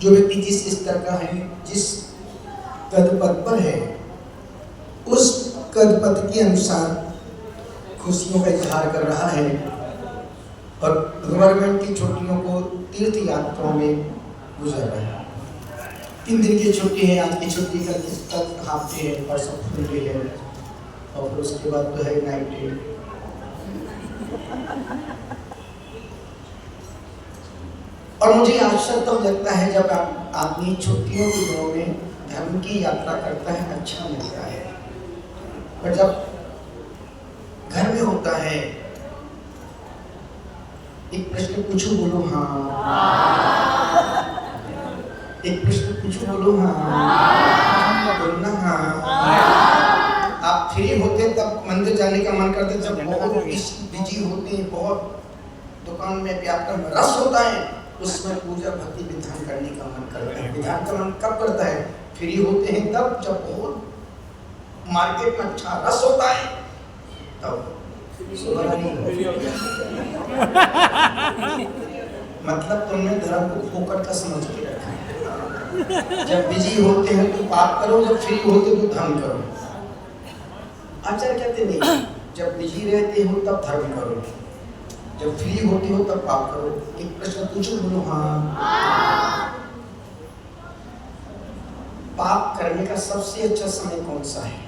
जो व्यक्ति जिस स्तर का है, जिस कद पद पर है, उस कद पद के अनुसार खुशियों का इजहार कर रहा है और गवर्नमेंट की छुट्टियों को तीर्थ यात्राओं में गुजर रहा है। 3 दिन की छुट्टी है, आज की छुट्टी कल हाफ डे है, परसों फुल डे है और फिर उसके बाद तो है नाइट डे। और मुझे आश्चर्य तब लगता है जब आदमी छुट्टियों के दिनों में धर्म की यात्रा करता है, अच्छा लगता है, पर जब घर में होता है, एक प्रश्न पूछो बोलो हाँ, एक प्रश्न पूछो बोलो हाँ, बोलना हाँ। आप फ्री होते तब मंदिर जाने का मन करते, जब बहुत बिजी होते हैं, बहुत दुकान में व्यापार में रस होता है, उसमें पूजा भक्ति विधान करने का मन करता है। विधान का मन कब करता है? फ्री होते हैं तब, जब बहुत मार्केट में अच्छा रस होता है तब। मतलब तुमने धर्म को फोकट का समझ के रखा है। जब बिजी होते हैं तो पाप करो, जब फ्री होते तो धर्म करो। आचार्य कहते नहीं, जब बिजी रहते हो तब धर्म करो, जब फ्री होते हो तब पाप करो। एक प्रश्न पूछो बोलो हाँ। पाप करने का सबसे अच्छा समय कौन सा है?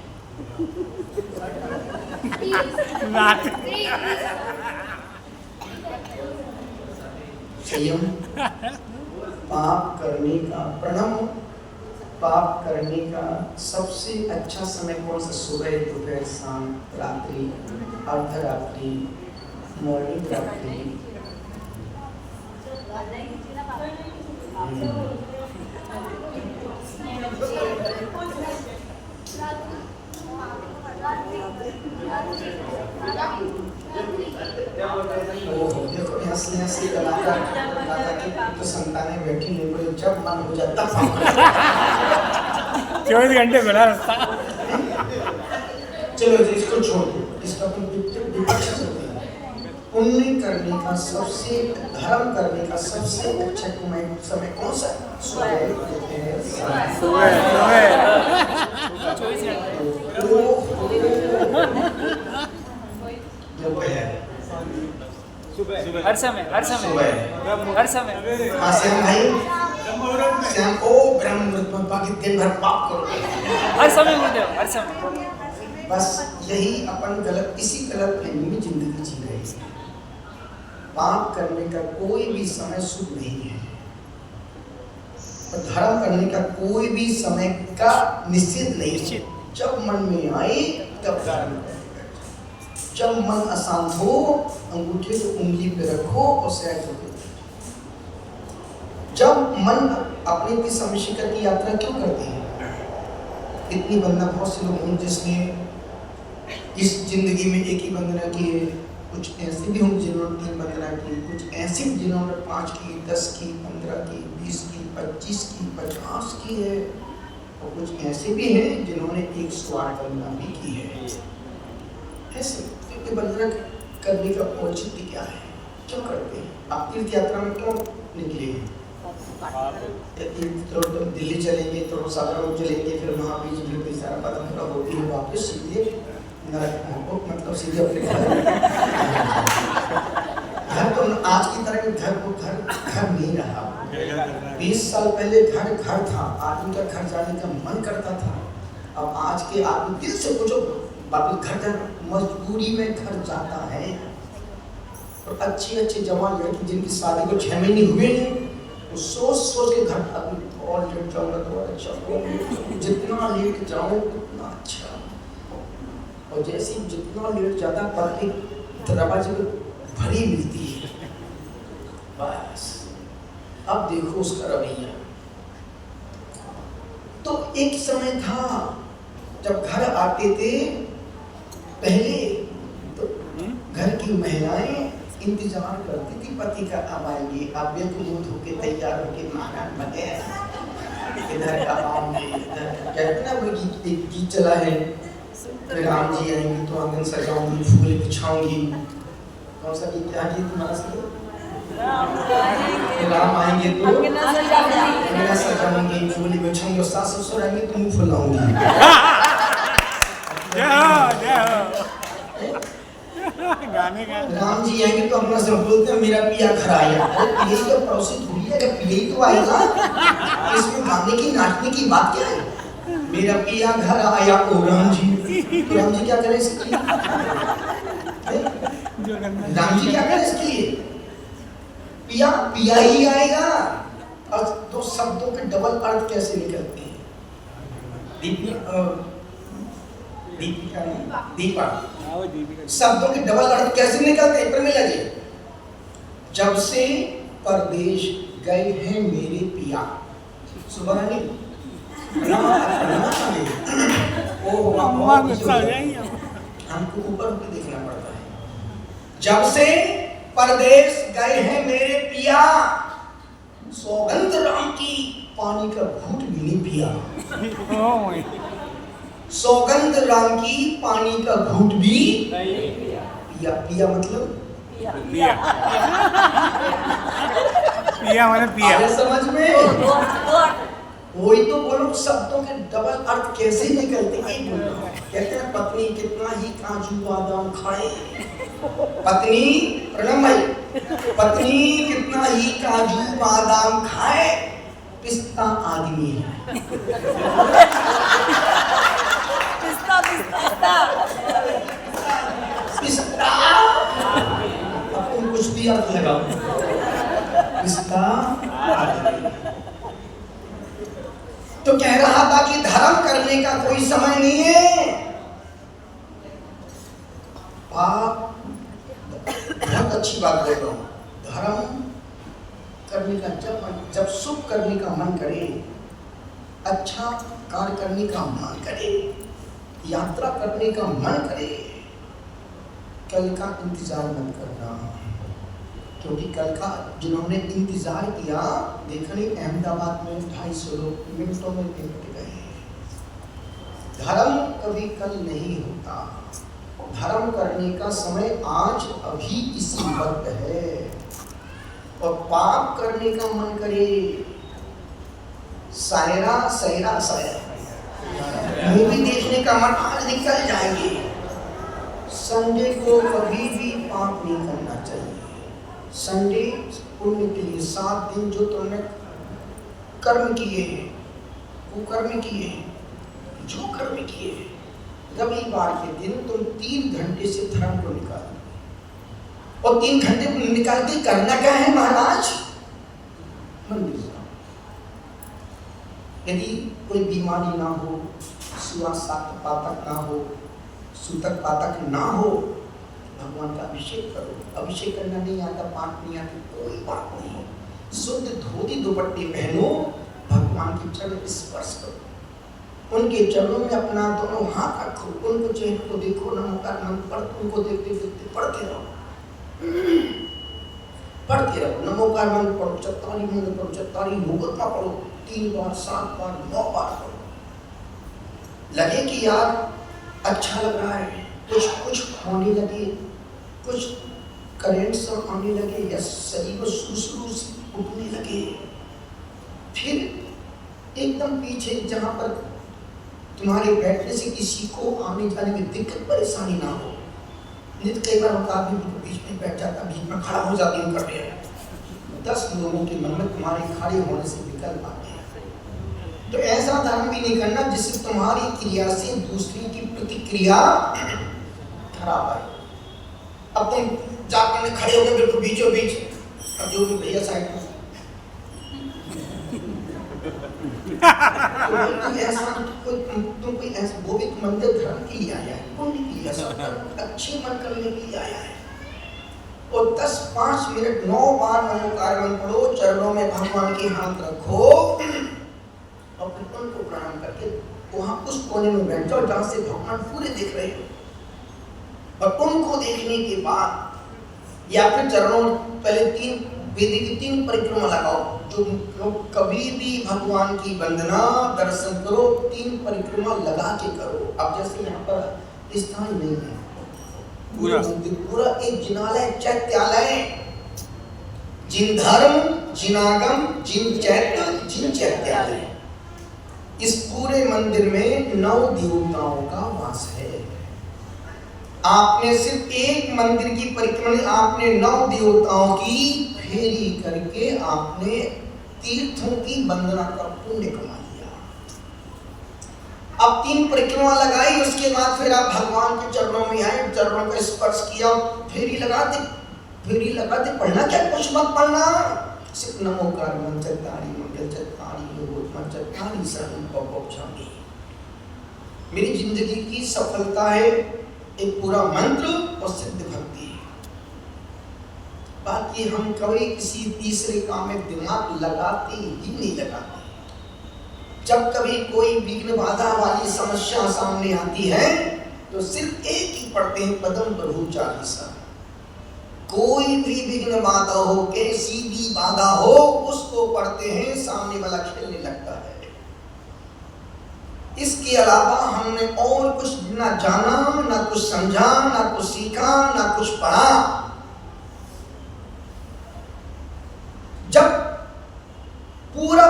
संयम। पाप करने का प्रणम, पाप करने का सबसे अच्छा समय कौन सा? सुबह, दोपहर, शाम, रात्रि, अर्धरात्रि, मॉर्निंग रात्रि। देखो हंसी कलाकार तो संतानें बैठी नहीं, बोले जब मन हो जाता 24 घंटे खुला रास्ता। चलो इसको छोड़ दो, इसका विपक्ष चलते हैं। पुण्य करने का सबसे, धर्म करने का सबसे अच्छा समय कौन सा? सुबह, हर समय हर समय हर समय। श्याम भाई, श्याम ओ ब्रह्म बाकी दिन भर पाप करो, हर समय गुरुदेव, हर समय। बस यही अपन गलत, इसी गलत फहमी में जिंदगी जी रहे हैं। पाप करने का कोई भी समय शुभ नहीं है और धर्म करने का कोई भी समय का निश्चित नहीं है। जब मन में आए तब धर्म करो, जब मन अशांत हो अंगूठे को उंगली पे रखो और सहज होकर। जब मन अपने की समशिखर की यात्रा क्यों करते हैं? इतनी वंदना बहुत से लोग हों जिसने इस जिंदगी में एक ही वंदना की है, कुछ ऐसे भी हों जिन्होंने 3 वंदना की, कुछ ऐसे भी जिन्होंने 5 की, 10 की, 15 की, 20 की, 25 की, 50 की है, और कुछ ऐसे भी हैं जिन्होंने 108 वंदना भी की है। ऐसे वंदना करने का औचित्य क्या है? क्यों करते हैं? आप तीर्थ यात्रा में क्यों निकले हैं? तो दिल्ली चलेंगे, तो सागर चलेंगे, फिर वहाँ बीच में सारा पदम पूरा होती है, वापस सीधे नरक, मतलब सीधे अपने घर। तो आज की तरह घर को घर नहीं रहा। 20 साल पहले घर था, आदमी का घर जाने का मन करता था। अब आज के आदमी दिल से पूछो, वापस घर मजबूरी में घर जाता है। और अच्छी जवान लड़की जिनकी शादी को 6 महीने हुए हैं, वो सोच के घर आदमी और लेट जाऊंगा तो और अच्छा, जितना लेट जाऊं उतना अच्छा। और जैसे जितना लेट जाता पब्लिक दरवाजे को भरी मिलती है। बस अब देखो उसका रवैया। तो एक समय था जब घर आते थे, पहले तो घर की महिलाएं इंतजार करती थी पति का अब आएंगे, अब ये तो मुंह धो के तैयार होके महाराज बने इधर का आएंगे, इधर कहते ना वो गीत चला है, राम जी आएंगे तो आंगन सजाऊंगी, फूल बिछाऊंगी। कौन सा गीत? क्या गीत तुम्हारा? राम आएंगे तो मेरा सजाऊंगी, चोली बिछाऊंगी, सास ससुर आएंगे तो मुंह फुलाऊंगी। गाने का राम जी आएंगे तो अपना सब बोलते हैं मेरा पिया घर आया। अरे पिया तो पड़ोसी थोड़ी है, कि पिया ही तो आएगा। इसमें गाने की नाचने की बात क्या है? मेरा पिया घर आया ओ राम जी। तो राम जी क्या करें इसके लिए? राम जी क्या करें इसके लिए? पिया पिया ही आएगा। और तो शब्दों के डबल अर्थ कैसे निकलते हैं? दीपिका नहीं, दीपा। शब्दों के डबल अर्थ कैसे निकलते हैं? प्रमिला जी, जब से परदेश गए हैं मेरे पिया। सुबह नहीं हमको ऊपर होकर देखना पड़ता है। जब से परदेश गए हैं मेरे पिया, सौगंध राम की पानी का घूंट भी नहीं पिया। सौगंध राम की पानी का घूंट भी पिया। पिया मतलब पिया मतलब पिया। समझ में? वही तो बोलो, शब्दों के डबल अर्थ कैसे निकलते हैं। कहते हैं पत्नी कितना ही काजू बादाम खाए, पत्नी प्रणम भाई, पत्नी कितना ही काजू बादाम खाए, पिस्ता आदमी है। पिस्ता अपन कुछ भी अर्थ लगाओ, पिस्ता आदमी। तो कह रहा था कि धर्म करने का कोई समय नहीं है। आप बहुत अच्छी बात बोल रहा हूं। धर्म करने का जब शुभ करने का मन करे, अच्छा कार्य करने का मन करे, यात्रा करने का मन करे, कल का इंतजार मत करना। क्योंकि कल का जिन्होंने इंतजार किया, देखा नहीं अहमदाबाद में 250 लोग मिनटों में निपट गए। धर्म कभी कल नहीं होता। धर्म करने का समय आज अभी इसी वक्त है। और पाप करने का मन करे, सायरा सैरा सायरा मूवी देखने का मन आज निकल जाएंगे। संडे को कभी भी पाप नहीं करना चाहिए। संडे पुण्य के लिए 7 दिन जो तुमने कर्म किए हैं, कुकर्म किए हैं, जो कर्म किए हैं, रविवार के दिन तुम 3 घंटे से धर्म को निकालो। और 3 घंटे निकाल के करना क्या है महाराज? मंदिर जाओ। यदि कोई बीमारी ना हो, सुवासात पातक ना हो, सूतक पातक ना हो, भगवान का अभिषेक करो। अभिषेक करना नहीं आता, पाठ नहीं आती, कोई बात नहीं। शुद्ध धोती दुपट्टे पहनो, भगवान के चरण स्पर्श करो, उनके चरणों में अपना दोनों हाथ रखो, उनको चेहरे को देखो, नमोकार मंत्र पढ़, उनको देखते देखते पढ़ते रहो, पढ़ते रहो। नमोकार मंत्र पढ़ो, चत्तारी मंत्र पढ़ो, चत्तारी मुगुत्मा पढ़ो, 3 बार 7 बार 9 बार पढ़ो। लगे कि यार अच्छा लग रहा है, कुछ होने लगे, कुछ करेंट्स आने लगे, या शरीर को सुरसुरु उठने लगे। फिर एकदम पीछे जहां पर तुम्हारे बैठने से किसी को आने जाने में दिक्कत परेशानी ना हो। नित कई बार होता आदमी बीच में बैठ जाता, बीच में खड़ा हो जाती हूँ कर रहे हैं, 10 लोगों के मन में तुम्हारे खड़े होने से विकल्प आते हैं। तो ऐसा धर्म भी नहीं करना जिससे तुम्हारी क्रिया से दूसरी की प्रतिक्रिया खराब आए। अब तुम जाकर खड़े हो गए बिल्कुल बीचों बीच, अब जो भी भैया साइड में कोई ऐसा वो भी मंदिर धर्म के लिए आया है, पुण्य के लिए, अच्छे मन करने के लिए आया है। और 10-5 मिनट 9 बार नमोकार मंत्र पढ़ो, चरणों में भगवान के हाथ रखो और फिर उनको प्रणाम करके वहां उस कोने में बैठ जाओ जहां से भगवान पूरे देख रहे हो। और उनको देखने के बाद या फिर चरणों पहले 3 वेदी की 3 परिक्रमा लगाओ। जो लोग कभी भी भगवान की वंदना दर्शन करो, 3 परिक्रमा लगा के करो। अब जैसे यहाँ पर स्थान नहीं है, पूरा एक जिनालय चैत्यालय, जिन धर्म जिनागम जिन चैत्य जिन चैत्य इस पूरे मंदिर में 9 देवताओं का वास है। आपने सिर्फ एक मंदिर की परिक्रमा, आपने 9 देवताओं की फेरी करके आपने तीर्थों की वंदना का पुण्य कमा लिया। अब 3 परिक्रमा लगाई, उसके बाद फिर आप भगवान के चरणों में आए, चरणों का स्पर्श किया, फेरी लगाते पढ़ना क्या, कुछ मत पढ़ना, सिर्फ नमोकार मंचतारी मंगल चतारी लोक मंचतारी शरण पौपौछामी। मेरी जिंदगी की सफलता है एक पूरा मंत्र और सिद्ध भक्ति। बाकी हम कभी किसी तीसरे काम में दिमाग लगाते ही नहीं लगाते। जब कभी कोई विघ्न बाधा वाली समस्या सामने आती है तो सिर्फ एक ही पढ़ते हैं, पदम प्रभु चालीसा। कोई भी विघ्न बाधा हो, कैसी भी बाधा हो, उसको पढ़ते हैं, सामने वाला खेलने लगता है। इसके अलावा हमने और कुछ ना जाना, ना कुछ समझा, ना कुछ सीखा, ना कुछ पढ़ा। जब पूरा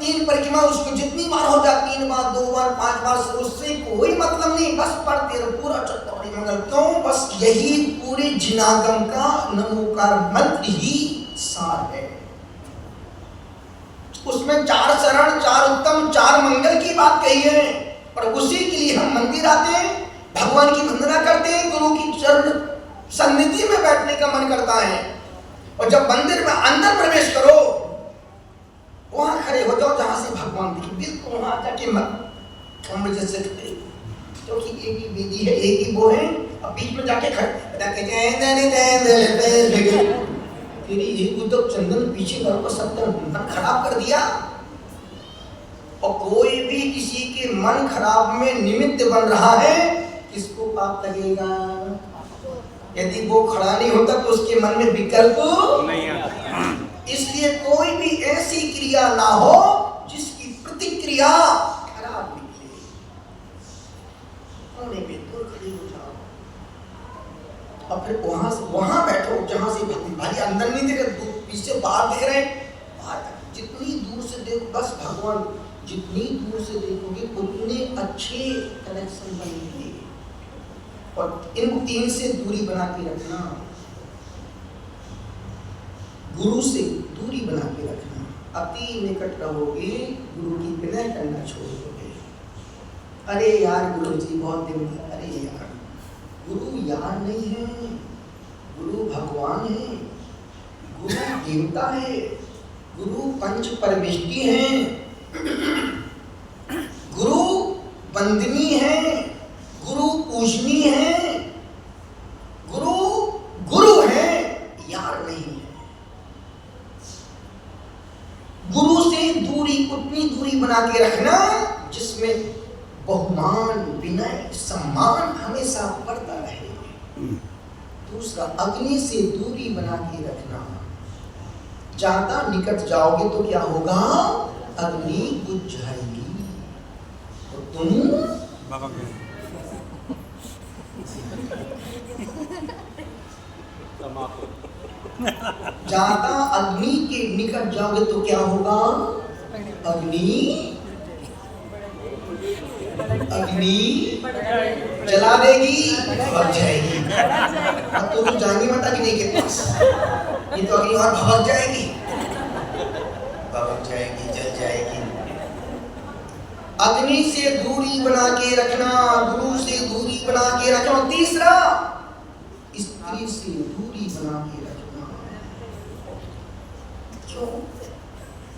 3 परिक्रमा उसको जितनी बार हो जाए, 3 बार 2 बार 5 बार, उससे कोई मतलब नहीं, बस पढ़ते रहो पूरा चतुर्णी मंगल। क्यों? बस यही पूरे जिनागम का नमोकार मंत्र ही सार है। उसमें 4 शरण, 4 उत्तम, 4 मंगल की बात कही है, पर उसी के लिए हम मंदिर आते हैं, भगवान की वंदना करते हैं, गुरु की चरण सन्निधि में बैठने का मन करता है। और जब मंदिर में अंदर प्रवेश करो, वहां खड़े हो जाओ जहां से भगवान दिखे, बिल्कुल वहां जाके मत हम जैसे, क्योंकि एक ही विधि है, एक ही वो है। अब बीच में जाके खड़े तो चंदन पीछे करो, सबका मन खराब कर दिया। और कोई भी किसी के मन खराब में निमित्त बन रहा है, किसको पाप लगेगा? यदि वो खड़ा नहीं होता तो उसके मन में विकल्प नहीं आता। इसलिए कोई भी ऐसी क्रिया ना हो जिसकी प्रतिक्रिया खराब निकले। होने में दूर खड़ी हो जाओ और फिर वहां बैठो जहां से भाई अंदर नहीं दिख रहे, पीछे बाहर दिख रहे, बाहर जितनी दूर से देखो, बस भगवान जितनी दूर से देखोगे उतने अच्छे कनेक्शन बनेंगे। और इन 3 से दूरी बना के रखना, गुरु से दूरी बना के रखना। अति निकट रहोगे, गुरु की विनय करना छोड़ दोगे। अरे यार गुरु जी बहुत दिन, अरे यार गुरु यार नहीं है, गुरु भगवान है, गुरु देवता है, गुरु पंच परमेष्टि है, गुरु वंदनीय है, गुरु पूजनीय है, गुरु गुरु है, यार नहीं है। गुरु से दूरी, उतनी दूरी बना के रखना जिसमें बहुमान, विनय, सम्मान हमेशा बढ़ता रहे। दूसरा, अग्नि से दूरी बना के रखना। ज्यादा निकट जाओगे तो क्या होगा? अग्नि बुझ जाएगी तो तुम ज्यादा अग्नि के निकट जाओगे तो क्या होगा? अग्नि जला देगी, भग जाएगी। अब तो तू जाएंगी मत अग्नि के पास, ये तो अग्नि और भग जाएगी, जल जाएगी। अग्नि से दूरी बना के रखना, गुरु से दूरी बना के रखना। तीसरा, स्त्री से दूरी बना के रखना। क्यों?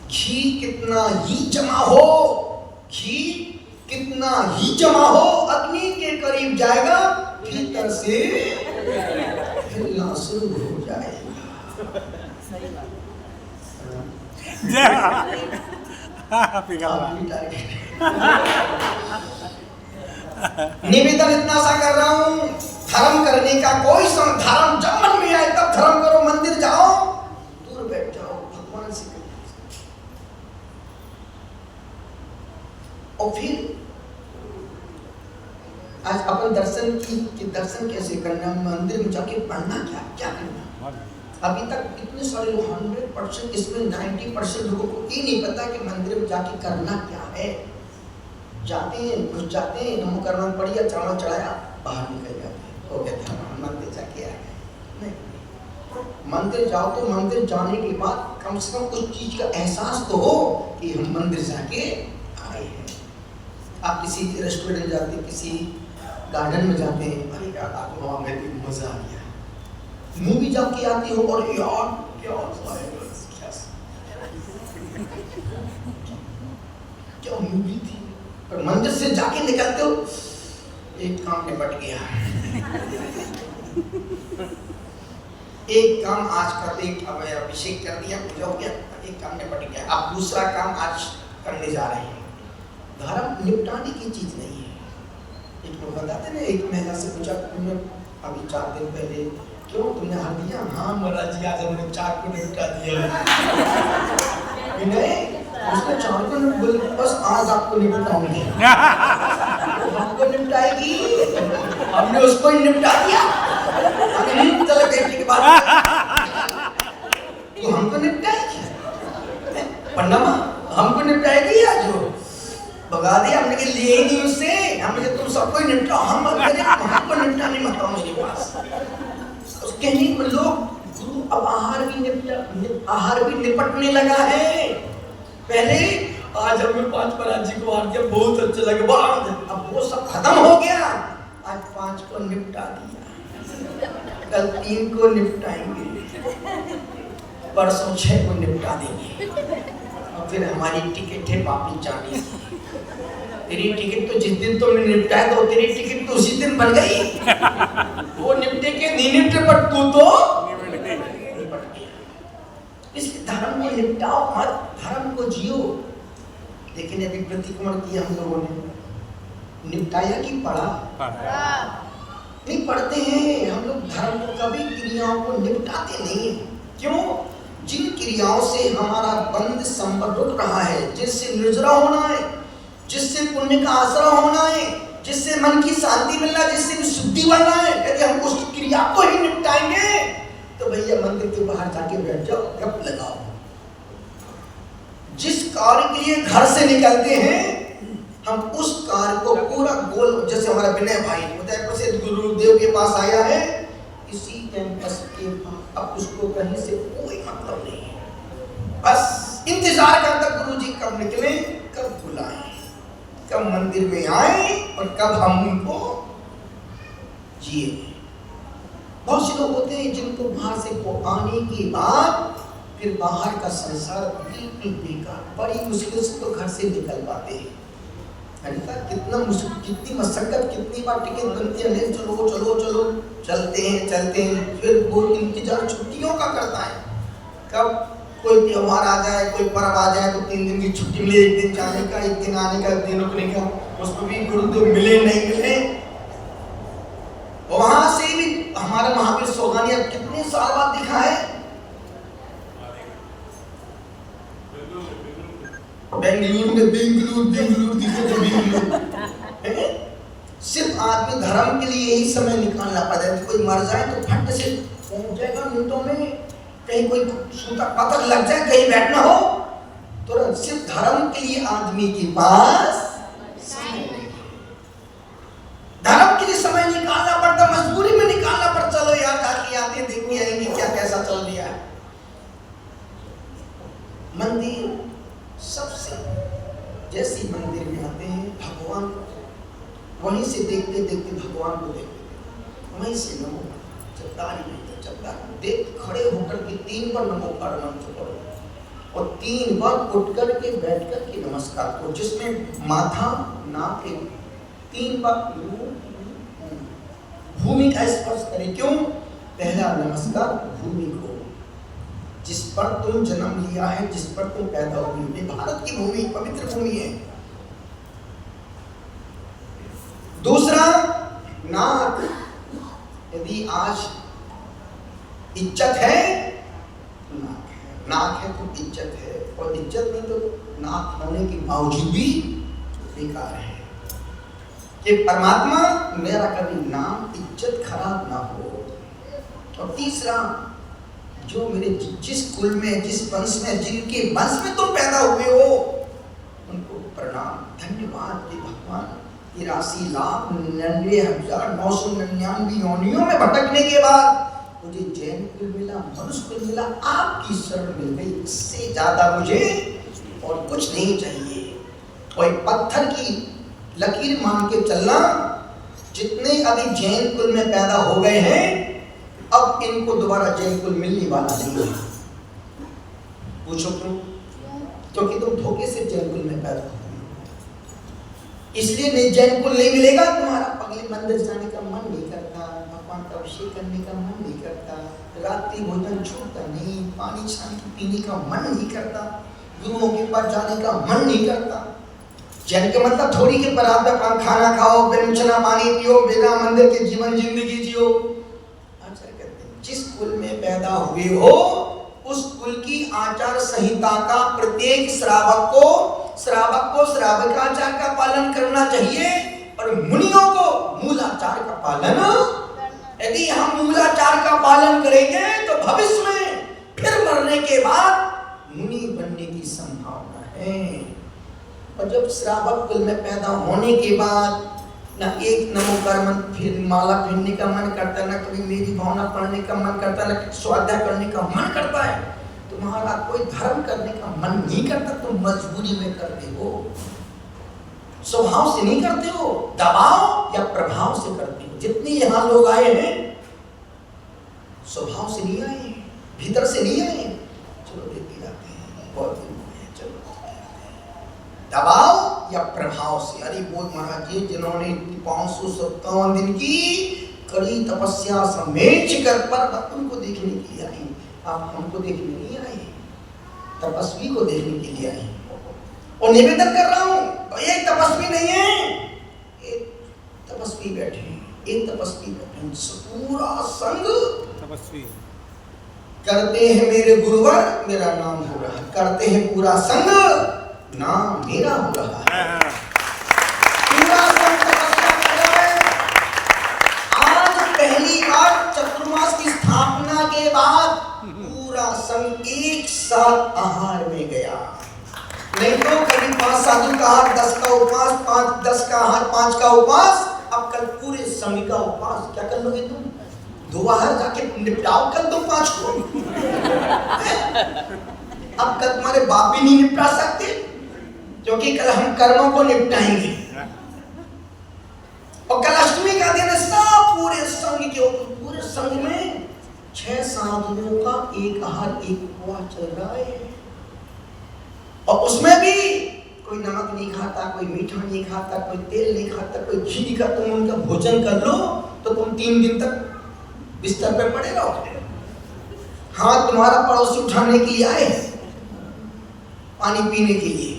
घी कितना ही जमा हो, घी कितना ही जमा हो, अग्नि के करीब जाएगा, भीतर से हिलना शुरू हो जाएगा। निवेदन इतना सा कर रहा हूं, धर्म करने का कोई धर्म जब मन में आए तब धर्म करो, मंदिर जाओ, दूर बैठ जाओ, भगवान से। और फिर आज अपन दर्शन कैसे करना, मंदिर में जाके पढ़ना क्या करना। अभी तक इतने सारे लोग 100%, इसमें 90% लोगों को ये नहीं पता कि मंदिर में जाके करना क्या है। जाते हैं, घुस जाते हैं, नमो करना पड़िया, चढ़ावा चढ़ाया, बाहर निकल जाते हैं। हो गया था मंदिर जाके आए। नहीं, मंदिर जाओ तो मंदिर जाने के बाद कम से कम उस चीज का एहसास तो हो कि हम मंदिर जाके आए हैं। आप किसी रेस्टोरेंट जाते हैं, किसी गार्डन में जाते हैं, अरे यार आपको वहाँ में भी मजा आ गया। मूवी जाके आती हो और यार क्या क्या मूवी थी, पर मंदिर से जाके निकलते हो एक काम निपट गया। एक काम आज कर एक अभिषेक कर दिया, पूजा हो गया, एक काम निपट गया। आप दूसरा काम आज करने जा रहे हैं। धर्म निपटाने की चीज नहीं है। एक लोग बताते ना, एक महिला से पूछा तुमने अभी 4 दिन पहले क्यों तुमने हार दिया? हाँ महाराज जी आज हमने 4 को निपटा दिया। नहीं, उसने 4 को बोल बस आज आपको निपटाऊंगी। हमको निपटाएगी, हमने उसको ही निपटा दिया। चलो बेटी के बाद तो हमको निपटाएगी, पन्नमा हमको निपटाएगी या जो भगा दिया हमने के लिए ही नहीं उससे, हमने तुम सबको ही निपटाओ, हमको निपटाने मत आओ मेरे पास। उसके नहीं लोग अब आहार भी निपटने लगा है। पहले आज हमने 5 महाराज जी को मार दिया, बहुत अच्छा लगा, अब वो सब खत्म हो गया। आज 5 को निपटा दिया, कल 3 को निपटाएंगे, परसों 6 को निपटा देंगे, और फिर हमारी टिकट है वापिस जाने की। तेरी टिकट तो जिस दिन तुमने निपटाया तो तेरी टिकट तो उसी दिन बन गई। वो निपटे के नहीं निपटे, पर तू तो निपट गया। इसलिए धर्म को निपटाओ मत, धर्म को जियो। लेकिन अभी प्रतिक्रमण किया हम लोगों ने, निपटाया कि पढ़ा? नहीं पढ़ते हैं हम लोग। धर्म को कभी क्रियाओं को निपटाते नहीं है। क्यों? जिन क्रियाओं से हमारा बंध संबंध रुक रहा है, जिससे निर्जरा होना है, जिससे पुण्य का आसरा होना है, जिससे मन की शांति मिलना, जिससे भी शुद्धि बनना है, यदि हम उस क्रिया को ही निपटाएंगे तो भैया मंदिर के बाहर जाके बैठ जाओ, गप लगाओ। जिस कार्य के लिए घर से निकलते हैं हम उस कार्य को पूरा गोल, जैसे हमारा विनय भाई उदयपुर से गुरुदेव के पास आया है, इसी कैंपस के अब उसको कहीं से कोई मतलब नहीं है। बस इंतजार करता गुरुजी कब निकले, कब बुलाएं, कब मंदिर में आए और कब हम उनको जिए। बहुत से लोग होते हैं जिनको बाहर से को आने के बाद फिर बाहर का संसार बिल्कुल बेकार, बड़ी मुश्किल से तो घर से निकल पाते हैं। कितना मुश्किल, कितनी मशक्कत, कितनी बार टिकट बनती है, चलो चलो चलो, चलते हैं, फिर वो इंतजार छुट्टियों का करता है, कब कोई त्योहार आ जाए, कोई पर्व आ जाए तो 3 दिन की छुट्टी मिले, 1 दिन जाने का, 1 दिन आने का, 1 दिन रुकने का। उसको भी गुरुदेव मिले नहीं मिले। वहां से भी हमारा महावीर सोगानिया कितने साल बाद दिखा है, बेंगलुरु में बेंगलुरु दिखे तो बेंगलुरु। सिर्फ आदमी धर्म के लिए यही समय निकालना पड़ता है। कोई मर जाए तो फट से पहुंच जाएगा मिनटों में, कहीं कोई सूता पतंग लग जाए, कहीं बैठना हो तुरंत। सिर्फ धर्म के लिए आदमी के पास धर्म के लिए समय निकालना पड़ता, मजबूरी में निकालना पड़ता। चलो यार जाके आते देखने आएंगे क्या कैसा चल रहा है। मंदिर सबसे, जैसे मंदिर में आते हैं भगवान, वहीं से देखते देखते भगवान को देखते, वहीं से नमो चपदारी नहीं चपदारी देख खड़े होकर के 3 बार नमो का मंत्र करो और 3 बार उठ कर के बैठ कर के नमस्कार करो, जिसमें माथा नाक 3 बार भूमि का स्पर्श करें। क्यों? पहला नमस्कार भूमि को, जिस पर तुम जन्म लिया है, जिस पर तुम पैदा हुई। ये भारत की भूमि पवित्र भूमि है। दूसरा नाक, यदि आज इज्जत है तो नाक है तो इज्जत है, और इज्जत नहीं तो नाक होने के बावजूद भी बेकार है। कि परमात्मा मेरा कभी नाम इज्जत खराब ना हो। और तीसरा, जो मेरे जिस कुल में, जिस वंश में, जिनके वंश में तुम पैदा हुए हो, उनको प्रणाम, धन्यवाद। 83,99,999 योनियों में भटकने के बाद मुझे जैन कुल मिला, मनुष्य कुल मिला, आपकी शरण मिल गई। इससे ज्यादा मुझे और कुछ नहीं चाहिए। और एक पत्थर की लकीर मान के चलना, जितने अभी जैन कुल में पैदा हो गए हैं, अब इनको दोबारा जैन कुल मिलने वाला नहीं है। पूछो क्यों? क्योंकि तुम धोखे से जैन कुल में पैदा हो, इसलिए नहीं जैन कुल नहीं मिलेगा। तुम्हारा अगले मंदिर जाने का मन नहीं करता, भगवान का अभिषेक करने का मन नहीं करता, रात्रि भोजन छूटता नहीं, पानी शांति पीने का मन नहीं करता, गुरुओं के पास जाने का मन नहीं करता। जैन के मतलब थोड़ी के परात में खाना खाओ, बिना पानी पियो, बिना मंदिर के जीवन जिंदगी जियो। आचार्य कहते हैं जिस कुल में पैदा हुए हो उस कुल की आचार संहिता का प्रत्येक श्रावक को श्रावकाचार का पालन करना चाहिए, और मुनियों को मूलाचार का पालन। यदि हम मूलाचार का पालन करेंगे तो भविष्य में फिर मरने के बाद मुनि बनने की संभावना है। और जब श्रावक कुल में पैदा होने के बाद ना एक नमोकार मन फिर माला फिरने का मन करता है, ना कभी मेरी भावना पढ़ने का मन करता है, ना स्वाध्याय करने का मन करता है, तुम्हारा कोई धर्म करने का मन नहीं करता, तुम मजबूरी में करते हो, स्वभाव से नहीं करते हो, दबाव या प्रभाव से करते हो। जितने यहाँ लोग आए हैं स्वभाव से नहीं आए, भीतर से नहीं आए, चलो देखते जाते हैं, बहुत दिन हो गए, चलो दबाव या प्रभाव से। अरे बोध महाराज जी जिन्होंने 557 दिन की कड़ी तपस्या समेट कर पर उनको देखने के लिए आई, आप हमको देखने नहीं आए, तपस्वी को देखने के लिए आए। और निवेदन कर रहा हूं, एक तपस्वी नहीं है, एक तपस्वी बैठे हैं, पूरा संग तपस्वी करते हैं मेरे गुरुवर, मेरा नाम हो रहा है, करते हैं पूरा संग, नाम मेरा हो रहा है। पूरा संग तपस्या कर रहा है। आज पहली बार चतुर्मास की स्थापना के बाद पूरा संग एक साथ आहार में गया। नहीं तो कभी 5 साधु का आहार, 10 का उपवास, 10 का आहार, 5 का उपवास, अब कल पूरे संग का उपवास। क्या कर लोगे तुम? 2 आहार जाके निपटाओ कल तुम 5 को। अब कल तुम्हारे बाप भी नहीं निपटा सकते, क्योंकि कल हम कर्मों को निपटाएंगे। और कल अष्टमी का दिन सब पूरे संग के ऊपर, पूरे संग में 6 साधुओं का एक आहार, एक उपवास चल रहा है। और उसमें भी कोई नमक नहीं खाता, कोई मीठा नहीं खाता, कोई तेल नहीं खाता, कोई घी नहीं खाता। तुम उनका भोजन कर लो तो तुम 3 दिन तक बिस्तर पे पड़े रहो। हाँ, तुम्हारा पड़ोसी उठाने के लिए आए, पानी पीने के लिए,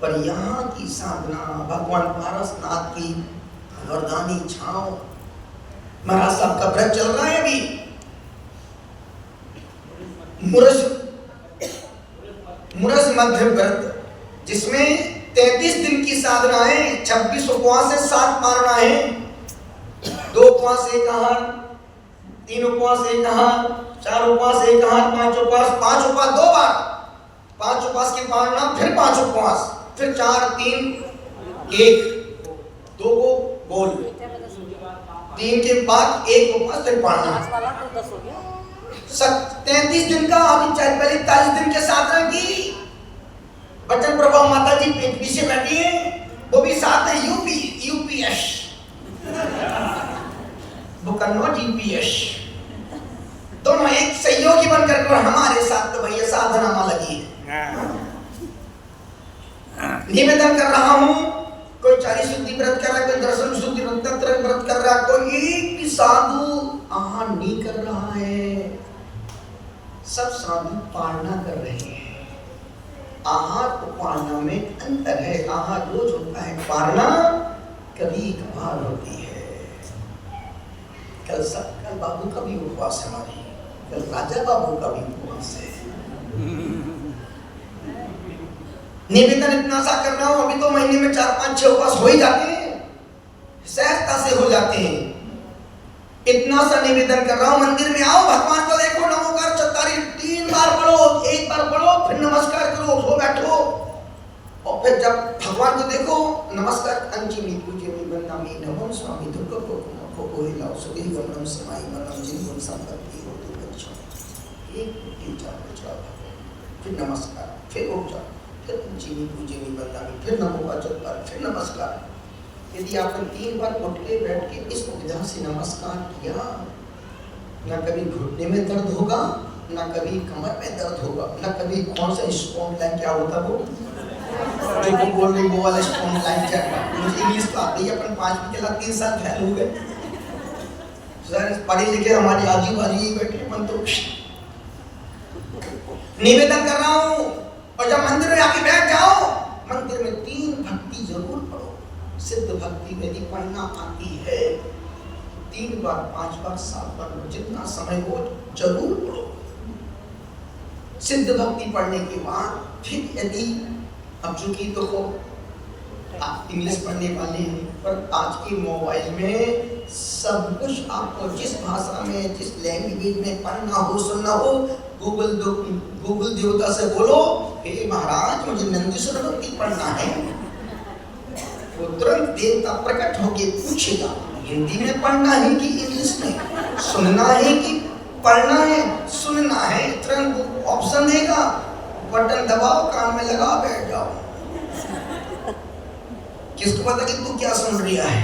पर यहाँ की साधना भगवान पारसनाथ की वरदानी छांव। महाराज साहब का व्रत चल रहा है अभी, मुरस मध्य व्रत, जिसमें 33 दिन की साधना है, 26 उपवास है, 7 पारणा है, 2 उपवास 1 आहार, 3 उपवास 1 आहार, 4 उपवास 1 आहार, 5 उपवास 2 बार, 5 उपवास की पारणा, फिर 5 उपवास, फिर 4 3 1 2 को बोल, 3 के बाद 1 उपवास, फिर पारणा। 33 दिन का अभी पहले 40 दिन के साधना की। बचन प्रभा माता जी पीछे बैठी है, वो भी साथ है, यूपीएस बुकन्नो जीपीएस, दोनों एक सहयोगी बनकर हमारे साथ तो भैया साधना में लगी है। निवेदन कर रहा हूं, कोई 40 शुद्धि व्रत कर रहा है, कोई दर्शन शुद्धि व्रत कर रहा है, कोई एक भी साधु आहार नहीं कर रहा है, सब साधु पारणा कर रहे हैं। आहार और पारणा में अंतर है। आहार रोज होता है, पारणा कभी कभार होती है। कल बाबू का भी उपवास है, हमारी कल राजा बाबू का भी उपवास है। निवेदन इतना सा कर रहा हूं, अभी तो महीने में 4 5 6 उपवास हो ही जाते हैं, सहजता से हो जाते हैं। इतना सा निवेदन कर रहा हूं, मंदिर में आओ, भगवान को देखो, नमोकार चौतारी 3 बार पढ़ो, 1 बार पढ़ो, फिर नमस्कार करो, उठो बैठो, और फिर जब भगवान को देखो, नमस्कार अंचिमी पूज्यमी वंदनामि नमो स्वामी दुर्गा को कोहिलाओ सुगी गमनम समाई मनम जिन संपत्ति हो तो बच्चों एक तीन चार बचाओ, फिर नमस्कार, फिर उठ जाओ, फिर अंचिमी पूज्यमी वंदनामि, फिर नमो अजोत्तर, फिर नमस्कार। यदि आपने 3 बार उठ के बैठ के इस विधा से नमस्कार किया, ना कभी घुटने में दर्द होगा, ना कभी कमर में दर्द होगा, ना कभी कौन सा स्टोन लाइन क्या होता वो जो बोल रही वो वाला स्टोन लाइन क्या था, मुझे इंग्लिश तो आती है, अपन 5 में चला 3 साल फेल हो गए सर, पढ़े लिखे हमारे आजू बाजू ही बैठे, मन तो निवेदन कर रहा हूँ। और जब मंदिर में आके बैठ जाओ, मंदिर में 3 भक्ति जरूर पढ़ो, सिद्ध भक्ति यदि पढ़ना आती है 3 बार 5 बार 7 बार जितना समय हो जरूर पढ़ो। सिद्ध भक्ति पढ़ने के बाद फिर यदि अब चूंकि तो आप इंग्लिश पढ़ने वाले हैं, पर आज के मोबाइल में सब कुछ आपको जिस भाषा में जिस लैंग्वेज में पढ़ना हो सुनना हो, गूगल देवता से बोलो, हे महाराज मुझे नंदीश्वर भक्ति पढ़ना है, वो तुरंत देवता प्रकट होके पूछेगा हिंदी में पढ़ना है कि इंग्लिश में, सुनना है कि पढ़ना है, सुनना है, तुरंत ऑप्शन देगा, बटन दबाओ, कान में लगाओ, बैठ जाओ। किसको पता कि तू क्या सुन रहा है?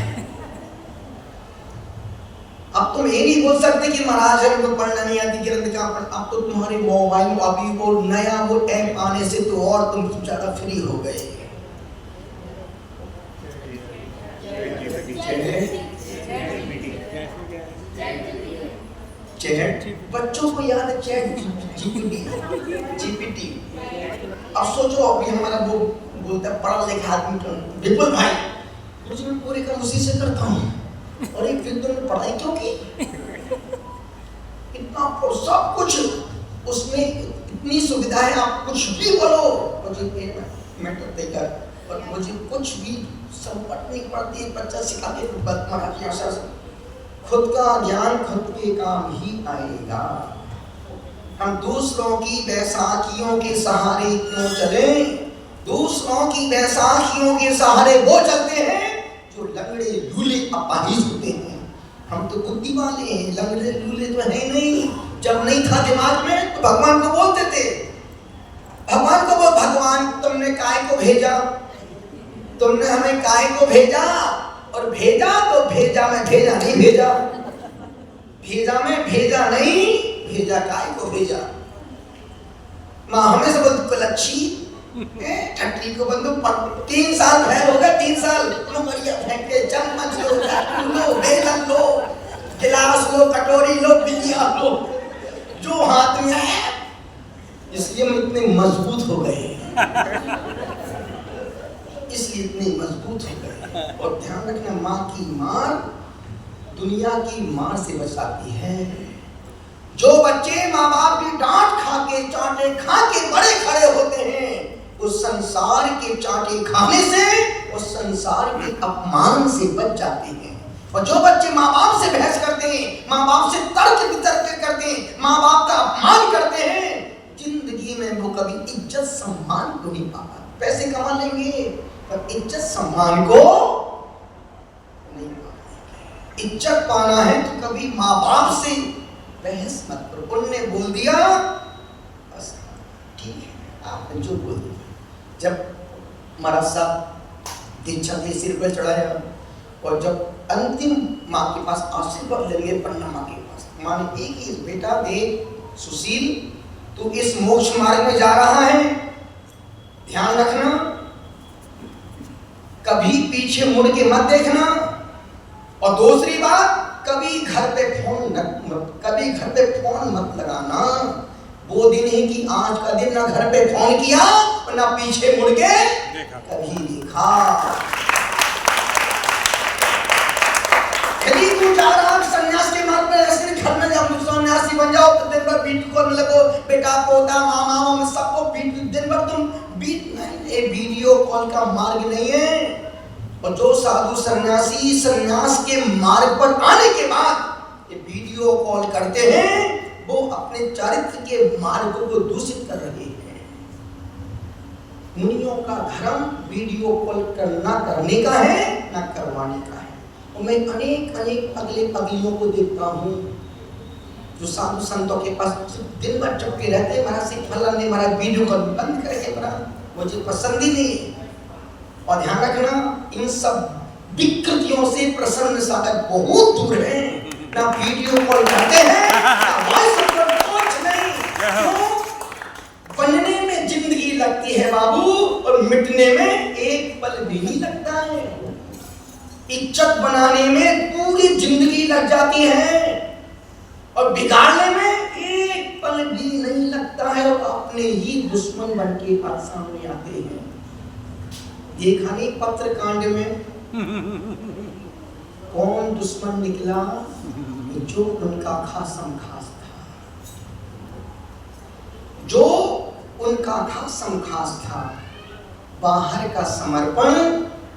अब तुम ये नहीं बोल सकते कि महाराज हमको पढ़ना नहीं आती ग्रंथ का, अब तो तुम्हारे मोबाइल अभी वो नया वो ऐप आने से तो और तुम ज्यादा फ्री हो गए। चैट, बच्चों को याद है चैट जीपीटी। अब सोचो अभी हमारा वो बोलता है पढ़ा लिखा आदमी विपुल भाई, मुझे मैं पूरे काम उसी से करता हूँ, और एक फिर तुमने पढ़ाई क्यों की? इतना सब कुछ उसमें इतनी सुविधा है, आप कुछ भी बोलो, मुझे मैटर देगा, पर मुझे कुछ भी सब पढ़नी पड़ती है, बच्चा सिखा के मराठी भाषा से खुद का ज्ञान खुद के काम ही आएगा। हम दूसरों की बैसाखियों के सहारे क्यों चलें? दूसरों की बैसाखियों के सहारे वो चलते हैं जो लंगड़े लूले अपाहिज होते हैं। हम तो बुद्धि वाले हैं, लंगड़े लूले तो है नहीं। जब नहीं था दिमाग में तो भगवान को बोलते थे, भगवान को बोल, भगवान तुमने काय को भेजा, तुमने हमें काय को भेजा, और भेजा तो भेजा में भेजा नहीं भेजा, भेजा में भेजा नहीं भेजा, काय को भेजा। माँ हमें से बोलती कलच्छी ठट्टी को बंदूक 3 साल फेल हो गए, 3 साल बढ़िया फेंक के चम्मच लो, लो बेलन लो, गिलास लो, कटोरी लो, बिलिया लो, जो हाथ में है, इसलिए हम इतने मजबूत हो गए, इसलिए इतने मजबूत हो गए। और ध्यान रखना, माँ की मार दुनिया की मार से बचाती है। जो बच्चे माँ बाप की डांट खा के चांटे खा के बड़े खड़े होते हैं, उस संसार के चांटे खाने से, उस संसार के अपमान से बच जाते हैं। और जो बच्चे माँ बाप से बहस करते हैं, माँ बाप से तर्क वितर्क करते हैं, माँ बाप का अपमान करते हैं, जिंदगी में वो कभी इज्जत सम्मान को नहीं पा पाते। पैसे कमा लेंगे पर इज्जत सम्मान को नहीं पाएंगे। इज्जत पाना है तो कभी माँ बाप से बहस मत करो। उनने बोल दिया बस ठीक है, आपने जो बोल दिया। जब महाराज साहब दीक्षा के सिर पर चढ़ाया और जब अंतिम माँ के पास आशीर्वाद लेंगे, पन्ना माँ के पास, माँ ने एक ही, बेटा देख सुशील, तू इस मोक्ष मार्ग में जा रहा है, ध्यान रखना, कभी पीछे मुड़ के मत देखना, और दूसरी बात, कभी घर पे फोन मत लगाना। वो दिन है कि आज का दिन ना घर पे फोन किया और ना पीछे मुड़ के कभी देखा। यदि तू जा रहा संन्यास के मार्ग में, ऐसे घर में जब सन्यासी बन जाओ तो दिन भर बीट को लगो, बेटा पोता मामा में सबको बीट, दिन भर तुम बीट नहीं, ये वीडियो कॉल का मार्ग नहीं है। और जो साधु सन्यासी सन्यास के मार्ग पर आने के बाद ये वीडियो कॉल करते हैं, वो अपने चरित्र के मार्ग को दूषित कर रहे हैं। मुनियों का धर्म वीडियो कॉल करना करने का है ना करवाने का है। और मैं अनेक अनेक अगले अगलियों को देखता हूँ जो साधु संतों के पास दिन भर चुपके रहते हैं, महाराज से फलन ने महाराज वीडियो कॉल बंद करके महाराज मुझे पसंद ही नहीं। और ध्यान रखना, इन सब विकृतियों से प्रसन्न साधक बहुत दूर है। ना वीडियो कॉल करते हैं ना वॉइस पर, कुछ नहीं। क्यों? बनने में जिंदगी लगती है बाबू, और मिटने में एक पल भी नहीं लगता है। इज्जत बनाने में पूरी जिंदगी लग जाती है और बिगाड़ने में एक पल भी नहीं लगता है, और अपने ही दुश्मन बन के बात सामने आते हैं। देखा नहीं पत्रकांड में कौन दुश्मन निकला? जो उनका खासम खास था, जो उनका खासम खास था। बाहर का समर्पण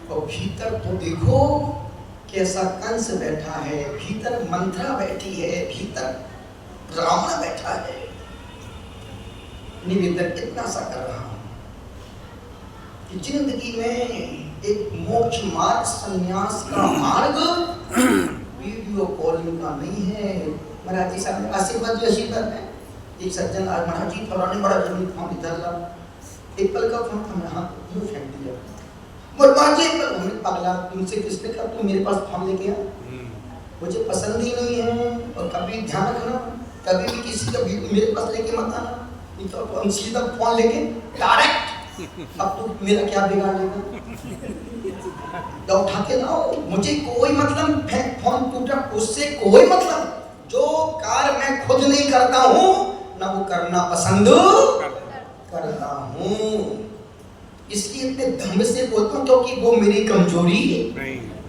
और भीतर तो देखो कैसा कंस बैठा है, भीतर मंत्रा बैठी है, भीतर रावण बैठा है। निवेदन इतना सा कर रहा हूं कि जिंदगी में एक मोक्ष मार्ग, संन्यास का मार्ग वीडियो कॉलिंग का नहीं है। महाराज जी साहब आशीर्वाद जो आशीर्वाद है, एक सज्जन आज महाराज जी फलाने बड़ा जरूरी फोन इधर ला, एक पल का फोन था, मैं हाथ यूं फेंक दिया। बोल महाराज जी पल हमने पगला, तुमसे किसने कहा तुम मेरे पास फोन लेके आ? मुझे पसंद ही नहीं है। और कभी ध्यान रखना, कभी भी किसी का मेरे पास लेके मत आना, नहीं तो हम सीधा फोन लेके डायरेक्ट अब तो मेरा क्या बिगाड़ लेगा? तो उठा के लाओ, मुझे कोई मतलब फोन टूटा उससे कोई मतलब। जो कार्य मैं खुद नहीं करता हूँ ना वो करना पसंद करता हूँ, इसलिए इतने धर्म से बोलता हूँ क्योंकि वो मेरी कमजोरी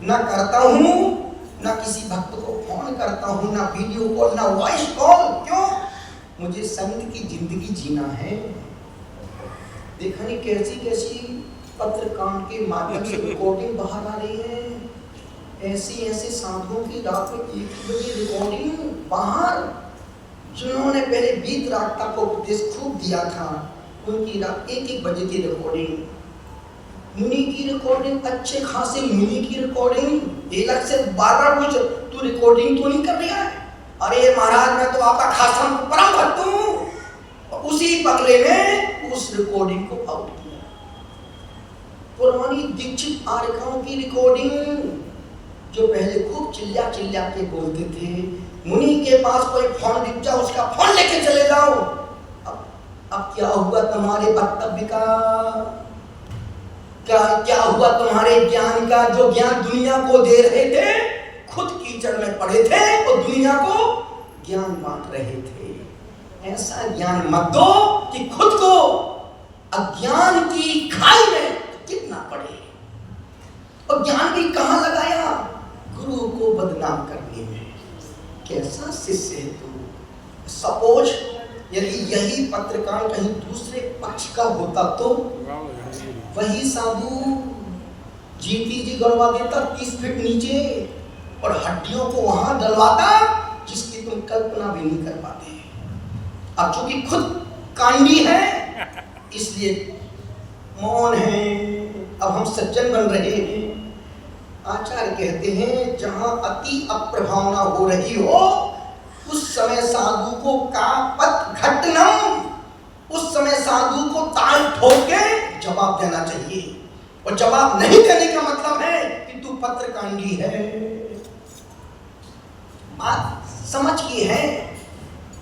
ना करता हूँ, ना किसी भक्त को फोन करता हूँ, ना वीडियो कॉल, ना वॉइस कॉल। क्यों? मुझे संत की जिंदगी जीना है। देखा नहीं कैसी कैसी पत्रकांड के माध्यम से रिकॉर्डिंग बाहर आ रही है। ऐसे ऐसे साधुओं की रात में 1 बजे रिकॉर्डिंग बाहर, जिन्होंने पहले बीत रात तक उपदेश खूब दिया था, उनकी रात 1-1 बजे की रिकॉर्डिंग। मुनि की रिकॉर्डिंग, अच्छे खासे मुनि की रिकॉर्डिंग, एक से बार-बार पूछ तू रिकॉर्डिंग तो नहीं कर रहा है? अरे महाराज मैं तो आपका खासम परम भक्त हूँ। उसी पगले में उस रिकॉर्डिंग को आउट किया। पुरानी दीक्षित आर्यकाओं की रिकॉर्डिंग, जो पहले खूब चिल्ला चिल्ला के बोलते थे, मुनि के पास कोई फोन दिख जाए उसका फोन लेके चले जाओ। अब क्या हुआ तुम्हारे वक्तव्य का? क्या हुआ तुम्हारे ज्ञान का? जो ज्ञान दुनिया को दे रहे थे, खुद कीचड़ में पड़े थे और दुनिया को ज्ञान बांट रहे थे। ऐसा ज्ञान मत दो कि खुद को अज्ञान की खाई में गिरना पड़े। और ज्ञान भी कहां लगाया? गुरु को बदनाम करने में। कैसा शिष्य है तू? सपोज यदि यही पत्रकार कहीं दूसरे पक्ष का होता तो वही साधु जीती जी गड़वा देता 30 फीट नीचे और हड्डियों को वहां डलवाता जिसकी तुम कल्पना भी नहीं कर पाते। अब चूंकि खुद कांडी है इसलिए मौन है। अब हम सज्जन बन रहे हैं। आचार्य कहते हैं जहां अति अप्रभावना हो रही हो उस समय साधु को कापत घटनम, उस समय साधु को ताल ठोक के जवाब देना चाहिए। और जवाब नहीं देने का मतलब है कि तू पत्रकांडी है। बात समझ की है।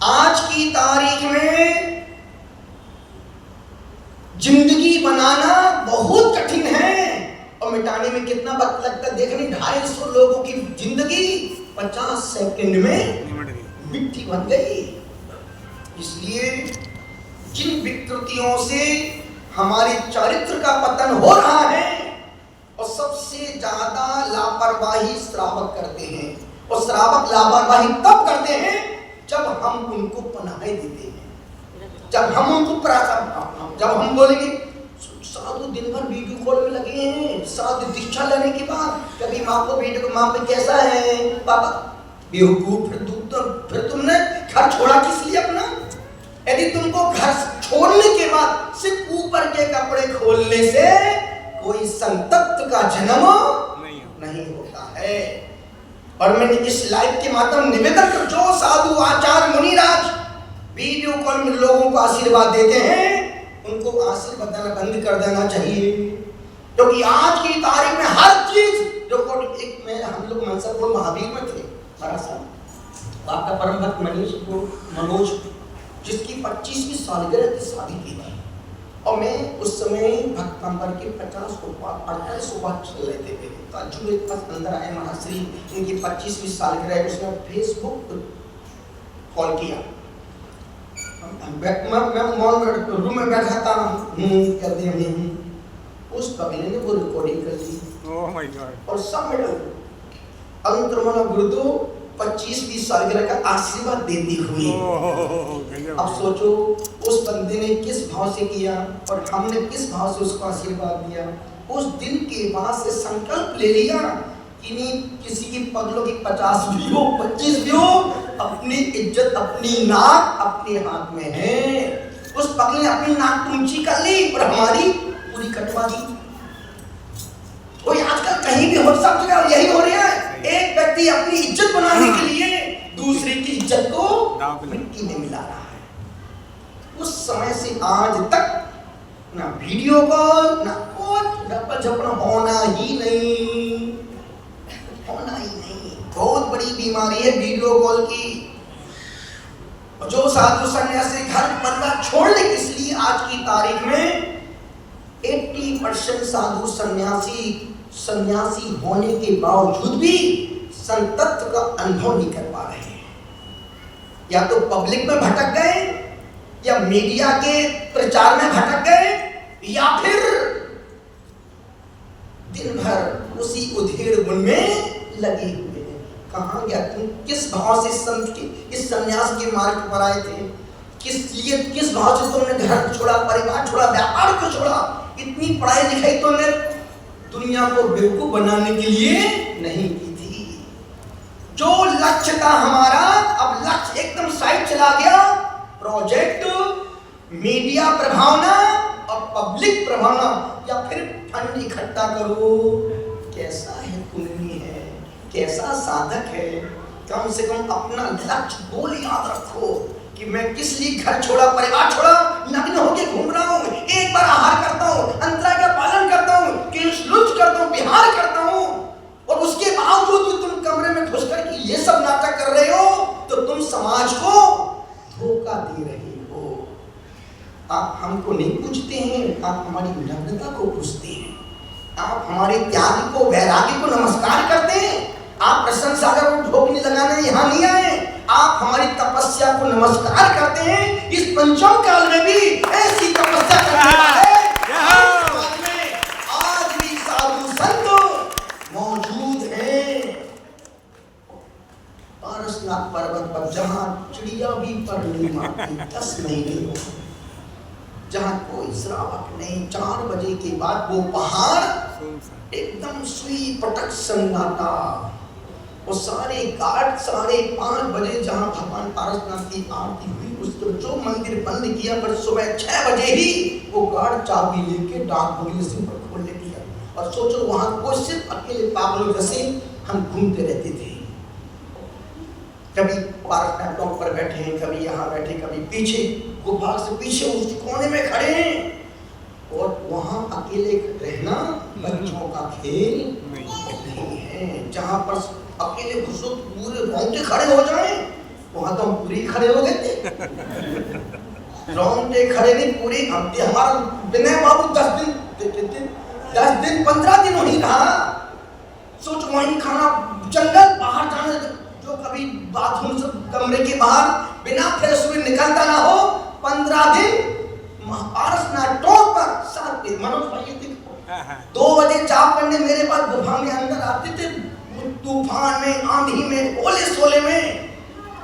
आज की तारीख में जिंदगी बनाना बहुत कठिन है और मिटाने में कितना वक्त लगता है। देखने 250 लोगों की जिंदगी 50 सेकंड में मिट्टी बन गई। इसलिए जिन विकृतियों से हमारे चरित्र का पतन हो रहा है और सबसे ज्यादा लापरवाही श्रावक करते हैं। और श्रावक लापरवाही तब करते हैं जब हम उनको पनाहे देते हैं, जब हम उनको जब हम बोलेंगे साधु दिन भर वीडियो कॉल में लगे हैं, साधु दीक्षा लेने के बाद कभी माँ को वीडियो को, माँ पे कैसा है पापा, बेवकूफ। फिर तुमने घर छोड़ा किस लिए अपना? यदि तुमको घर छोड़ने के बाद सिर्फ ऊपर के कपड़े खोलने से कोई संतप्त का जन्म नहीं होता है। और मैंने इस लाइव के माध्यम निवेदन कर, जो साधु आचार्य मुनिराज वीडियो कॉल में लोगों को आशीर्वाद देते हैं, उनको आशीर्वाद देना बंद कर देना चाहिए, क्योंकि आज की तारीख में हर चीज जो एक में हम लोग मनसापुर महावीर में थे, आपका परम भक्त मनोज जिसकी 25वीं सालगिरह की शादी की थी, और मैं उस समय भक्त नंबर के 50 48 चल रहे थे। ताज्जुब एक पास अंदर आए महाश्री, इनकी 25वीं सालगिरह, उसने फेसबुक कॉल किया। मैं मॉल में रूम में बैठा था, कहते हैं उस कबीले ने वो रिकॉर्डिंग कर दी। Oh my God. और सब में अंतरमना गुरुदो 25वीं सालगिरह का आशीर्वाद देती हुई। अब सोचो उस बंदे ने किस भाव से किया और हमने किस भाव से उसको आशीर्वाद दिया। उस दिन के बाद से संकल्प ले लिया कि नहीं, किसी की पगलों की 50 भी हो 25 भी हो, अपनी इज्जत अपनी नाक अपने हाथ में है। उस पगले ने अपनी नाक ऊंची कर ली और हमारी पूरी कटवा दी। कोई आजकल कहीं भी हो, सब जगह यही हो रहा है। एक व्यक्ति अपनी इज्जत बनाने के लिए दूसरे की इज्जत को मिट्टी में मिला रहा है। उस समय से आज तक ना वीडियो कॉल ना कुछ डबल झपना होना ही नहीं। बहुत बड़ी बीमारी है वीडियो कॉल की। जो साधु सन्यासी घर परिवार छोड़ने के लिए आज की तारीख में 80% साधु सन्यासी होने के बावजूद भी संतत्व का अनुभव नहीं कर पा रहे हैं। या तो पब्लिक में भटक गए, या मीडिया के प्रचार में भटक गए, या फिर दिन भर उसी उधेड़ बुन में लगे हुए हैं। कहाँ गया तुम? किस भाव से संत के इस सन्यास के मार्ग पर आए थे? किस भाव से तुमने घर छोड़ा, परिवार छोड़ा, व्यापार को छोड़ा? इतनी पढ़ाई लिखाई तुमने दुनिया को बेवकूफ बनाने के लिए नहीं की थी। जो लक्ष्य था हमारा, अब लक्ष्य एकदम साइड चला गया। प्रोजेक्ट, मीडिया प्रभावना और पब्लिक प्रभावना, या फिर फंड इकट्ठा करो। कैसा है कुंडली है, कैसा साधक है? कम से कम अपना लक्ष्य गोल याद रखो कि मैं किस लिए घर छोड़ा, परिवार छोड़ा, नग्न होके घूम रहा हूँ, एक बार आहार करता हूँ, अंतरा का पालन करता हूँ, लुच करता हूँ, विहार करता हूँ, और उसके बावजूद भी तुम कमरे में घुसकर के ये सब नाटक कर रहे हो, तो तुम समाज को धोखा दे रहे हो। आप हमको नहीं पूछते हैं, आप हमारी नग्नता को पूछते हैं। आप हमारे त्याग को, वैराग्य को नमस्कार करते हैं। आप प्रशंसा का ठोकने लगाने यहाँ नहीं आए, आप हमारी तपस्या को नमस्कार करते हैं। इस पंचम काल में भी ऐसी तपस्या करने वाले समाज में आज भी साधु संत मौजूद हैं। पारसनाथ पर्वत पर जहाँ चिड़िया भी पर नहीं मारती 10 महीने हो, जहाँ कोई श्रावक नहीं, 4 बजे के बाद वो पहाड़ एकदम सुई पटक सन्नाटा। वो सारे घाट 5:30 बजे जहाँ भगवान पारसनाथ की आरती हुई, उसको जो मंदिर बंद किया, पर सुबह 6 बजे ही वो गार्ड चाबी लेके डाक बंगले से ऊपर खोलने दिया। और सोचो वहाँ को सिर्फ अकेले पागलों जैसे हम घूमते रहते थे। कभी पारसनाथ टॉप पर बैठे हैं, कभी यहाँ बैठे, कभी पीछे गुफा से पीछे उस कोने में खड़े हैं। और वहाँ अकेले रहना बच्चों का खेल नहीं है। जहाँ पर अकेले घुसो पूरे रोंगटे खड़े हो जाए, वहां तो हम पूरी खड़े हो गए थे। रोंगटे खड़े नहीं, पूरी हमारा विनय बाबू 10 दिन 15 दिन वहीं रहा। सोच वहीं खाना, जंगल, बाहर जाना, जो कभी बाथरूम से कमरे के बाहर बिना फ्रेश हुए निकलता ना हो, 15 दिन पारसनाथ टॉप पर 7 दिन मनोज भाई थे। 2 बजे चाप करने मेरे पास गुफा में अंदर आते थे, तूफान में, आंधी में, ओले सोले में,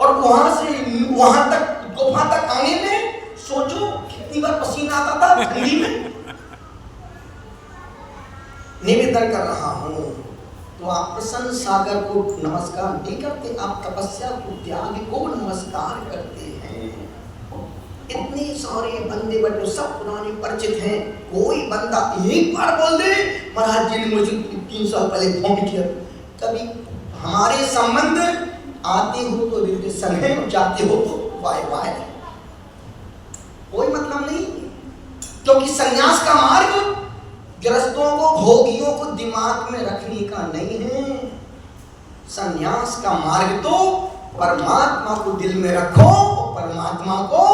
और वहां से वहां तक गुफा तक आने में सोचो कितनी बार पसीना आता था ठंडी में। निवेदन कर रहा हूं, तो आप प्रसन्न सागर को नमस्कार नहीं करते, आप तपस्या को, त्याग को नमस्कार करते हैं। इतने सारे बंदे बड़े सब पुराने परिचित हैं, कोई बंदा एक बार बोल दे महाराज जी ने मुझे 3 साल पहले फोन किया। कभी हमारे संबंध आते हो तो रिलेशन है, जाते हो तो बाय बाय, कोई मतलब नहीं। क्योंकि संन्यास का मार्ग गृहस्थों को, भोगियों को दिमाग में रखने का नहीं है। संन्यास का मार्ग तो परमात्मा को दिल में रखो, परमात्मा को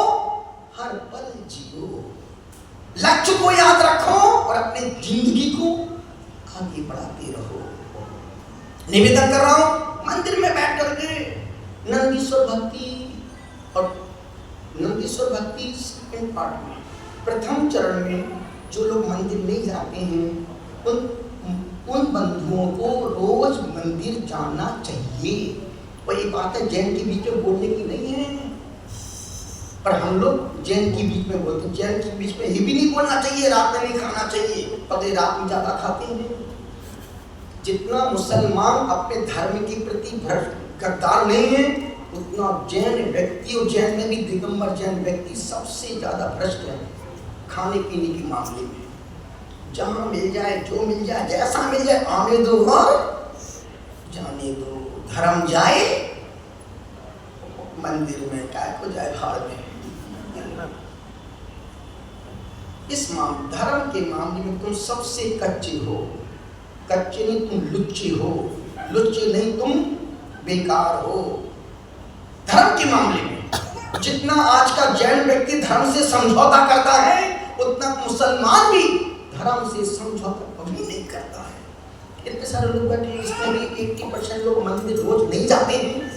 हर पल जियो, लक्ष्य को याद रखो और अपनी जिंदगी को आगे बढ़ाते रहो। निवेदन कर रहा हूं, मंदिर में बैठ करके नंदीश्वर भक्ति और नंदीश्वर भक्ति सेकंड पार्ट में, प्रथम चरण में जो लोग मंदिर नहीं जाते हैं उन बंधुओं को रोज मंदिर जाना चाहिए। और ये बात है जैन के बीच में बोलने की नहीं है, पर हम लोग जैन के बीच में बोलते हैं। जैन के बीच में ये भी नहीं बोलना चाहिए रात में नहीं खाना चाहिए, पगले रात में ज्यादा खाते हैं। जितना मुसलमान अपने धर्म के प्रति गद्दार नहीं है, उतना जैन व्यक्ति, और जैन में भी दिगंबर जैन व्यक्ति सबसे ज्यादा भ्रष्ट है खाने पीने के मामले में। जहां मिल जाए, जो मिल जाए, जैसा मिल जाए, आने दो और जाने दो। धर्म जाए मंदिर में, काय को जाए भाड़ में। इस धर्म के मामले में तुम सबसे कच्चे हो। कच्चे नहीं, तुम लुच्चे हो। लुच्चे नहीं, तुम बेकार हो। धर्म के मामले में जितना आज का जैन व्यक्ति धर्म से समझौता करता है, उतना मुसलमान भी धर्म से समझौता कभी नहीं करता है। इतने सारे लोग बैठे हैं, इसमें भी 80% लोग मंदिर रोज नहीं जाते हैं।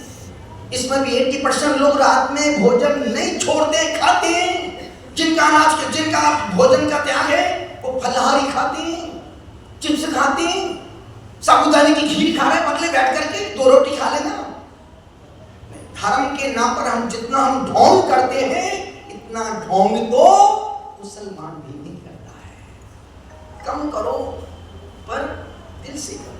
इसमें भी 80% लोग रात में भोजन नहीं छोड़ते, खाते हैं। जिनका भोजन का त्याग है वो फलाहारी खाते हैं, चिप्स खाते हैं, साबूदाने की खीर खा रहे हैं, पगले बैठ करके 2 रोटी खा लेना। धर्म के नाम पर हम जितना हम ढोंग करते हैं, इतना ढोंग तो मुसलमान भी नहीं करता है। कम करो, पर दिल से करो।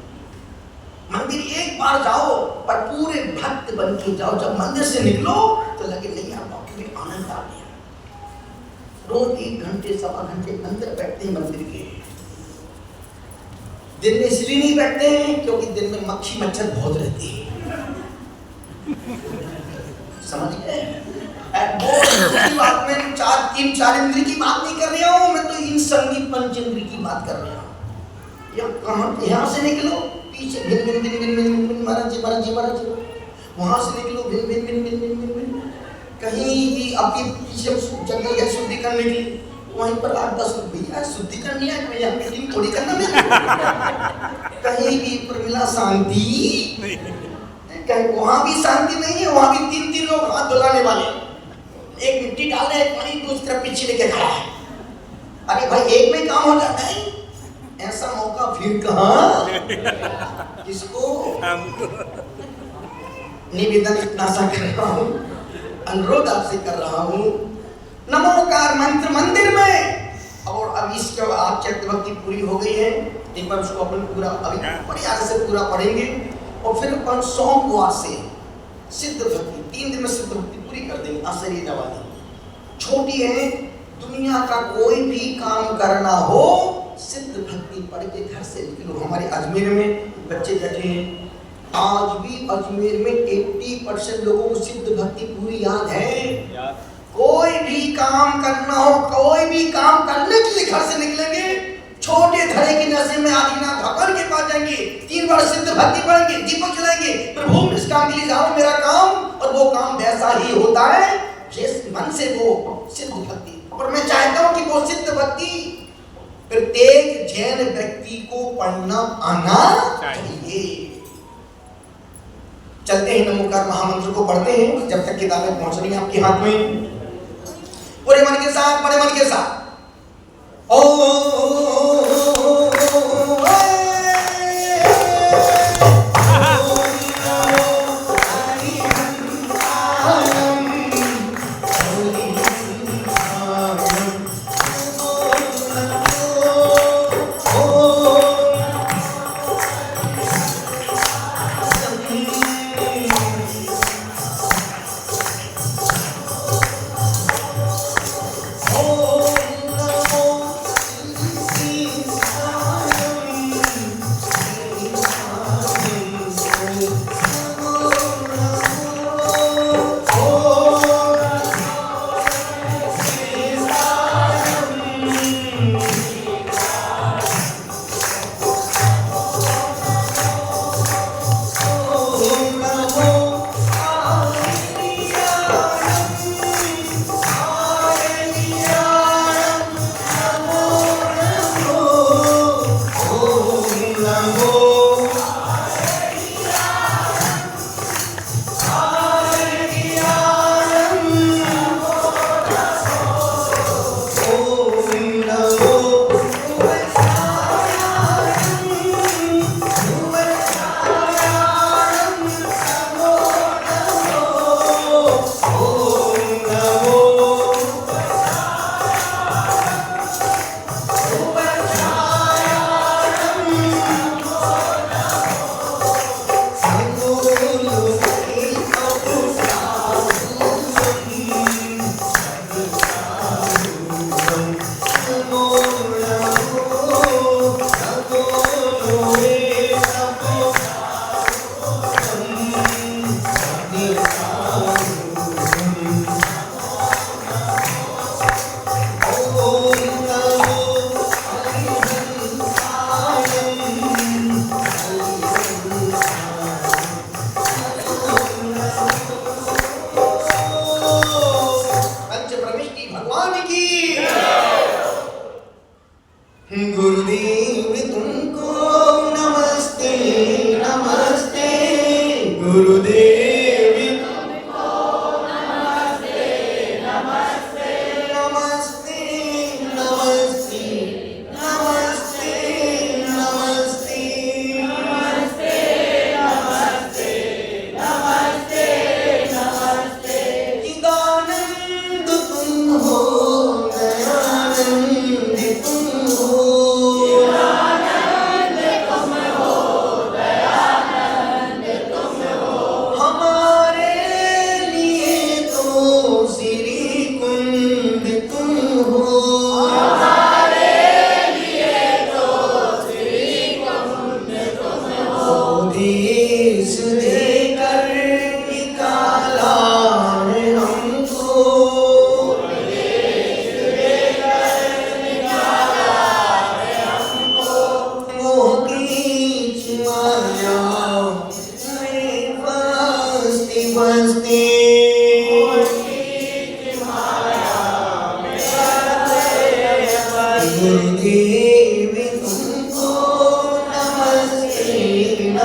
मंदिर एक बार जाओ, पर पूरे भक्त बन के जाओ। जब मंदिर से निकलो तो लगे नहीं यार वाकई में आनंद आ गया। रोज 1 घंटे 1.25 घंटे अंदर बैठते हैं मंदिर के। दिन में इसलिए नहीं बैठते हैं क्योंकि दिन में मक्खी मच्छर बहुत रहती है, समझ गए? बात में 3-4 इंद्रिय की बात नहीं कर रहा हूं मैं, तो इन संगीत पंचेंद्रिय की बात कर रहा हूं। यहाँ से निकलो, पीछे भिन भिन भिन भिन भिन भिन महाराज जी महाराज जी महाराज जी, वहां से निकलो भिन भिन भिन भिन भिन भिन भिन, कहीं भी आपके पीछे जंगल है शुद्धि करने के लिए, वहीं पर 8-10 लोग भैया शुद्धि करनी है, भैया मीटिंग थोड़ी करना है। कहीं भी पर मिला शांति, कहीं वहां भी शांति नहीं है। वहां भी 3-3 लोग हाथ धुलाने वाले, एक मिट्टी डाल रहे, पानी दूसरी तरफ पीछे लेके खड़ा है। अरे भाई एक में काम हो जाता है, ऐसा मौका फिर कहां किसको? निवेदन इतना सा कर रहा हूं, अनुरोध आपसे कर रहा हूं, नमोकार मंत्र मंदिर में। और अब इसके बाद चैतभक्ति पूरी हो गई है, एक बार उसको अपन पूरा अभी बढ़िया से पूरा पढ़ेंगे। और फिर अपन सोमवार से सिद्ध भक्ति 3 दिन में सिद्ध भक्ति पूरी कर देंगे। आशरीर वाली छोटी है, दुनिया का कोई भी काम करना हो सिद्ध भक्ति पढ़ के घर से निकलो। हमारे अजमेर में बच्चे बैठे हैं, आज भी अजमेर में 80% लोगों को सिद्ध भक्ति पूरी याद है। कोई भी काम करना हो, कोई भी काम करने के लिए घर से निकलेंगे, छोटे धड़े की नशे में आदिनाथ भगवान के पास जाएंगे, 3 बार सिद्ध भक्ति पढ़ेंगे, दीपक जलाएंगे, प्रभु इस काम के लिए जाओ मेरा काम, और वो काम वैसा ही होता है जिस मन से वो सिद्ध भक्ति। और मैं चाहता हूं कि वो सिद्ध भक्ति प्रत्येक जैन व्यक्ति को पढ़ना आना चाहिए। चलते हैं, नमोकार महामंत्र को पढ़ते हैं, जब तक किताबें पहुंच रही हैं आपके हाथ में। पूरे मन के साथ, बड़े मन के साथ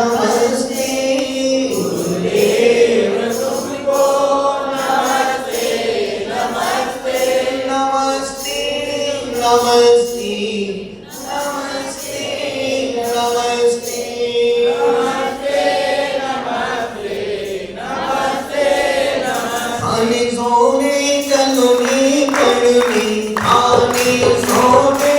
नमस्ते गुरुदेव तुमको नमस्ते नमस्ते नमस्ते नमस्ते नमस्ते नमस्ते आने सोने कलमी कलमी आने सोने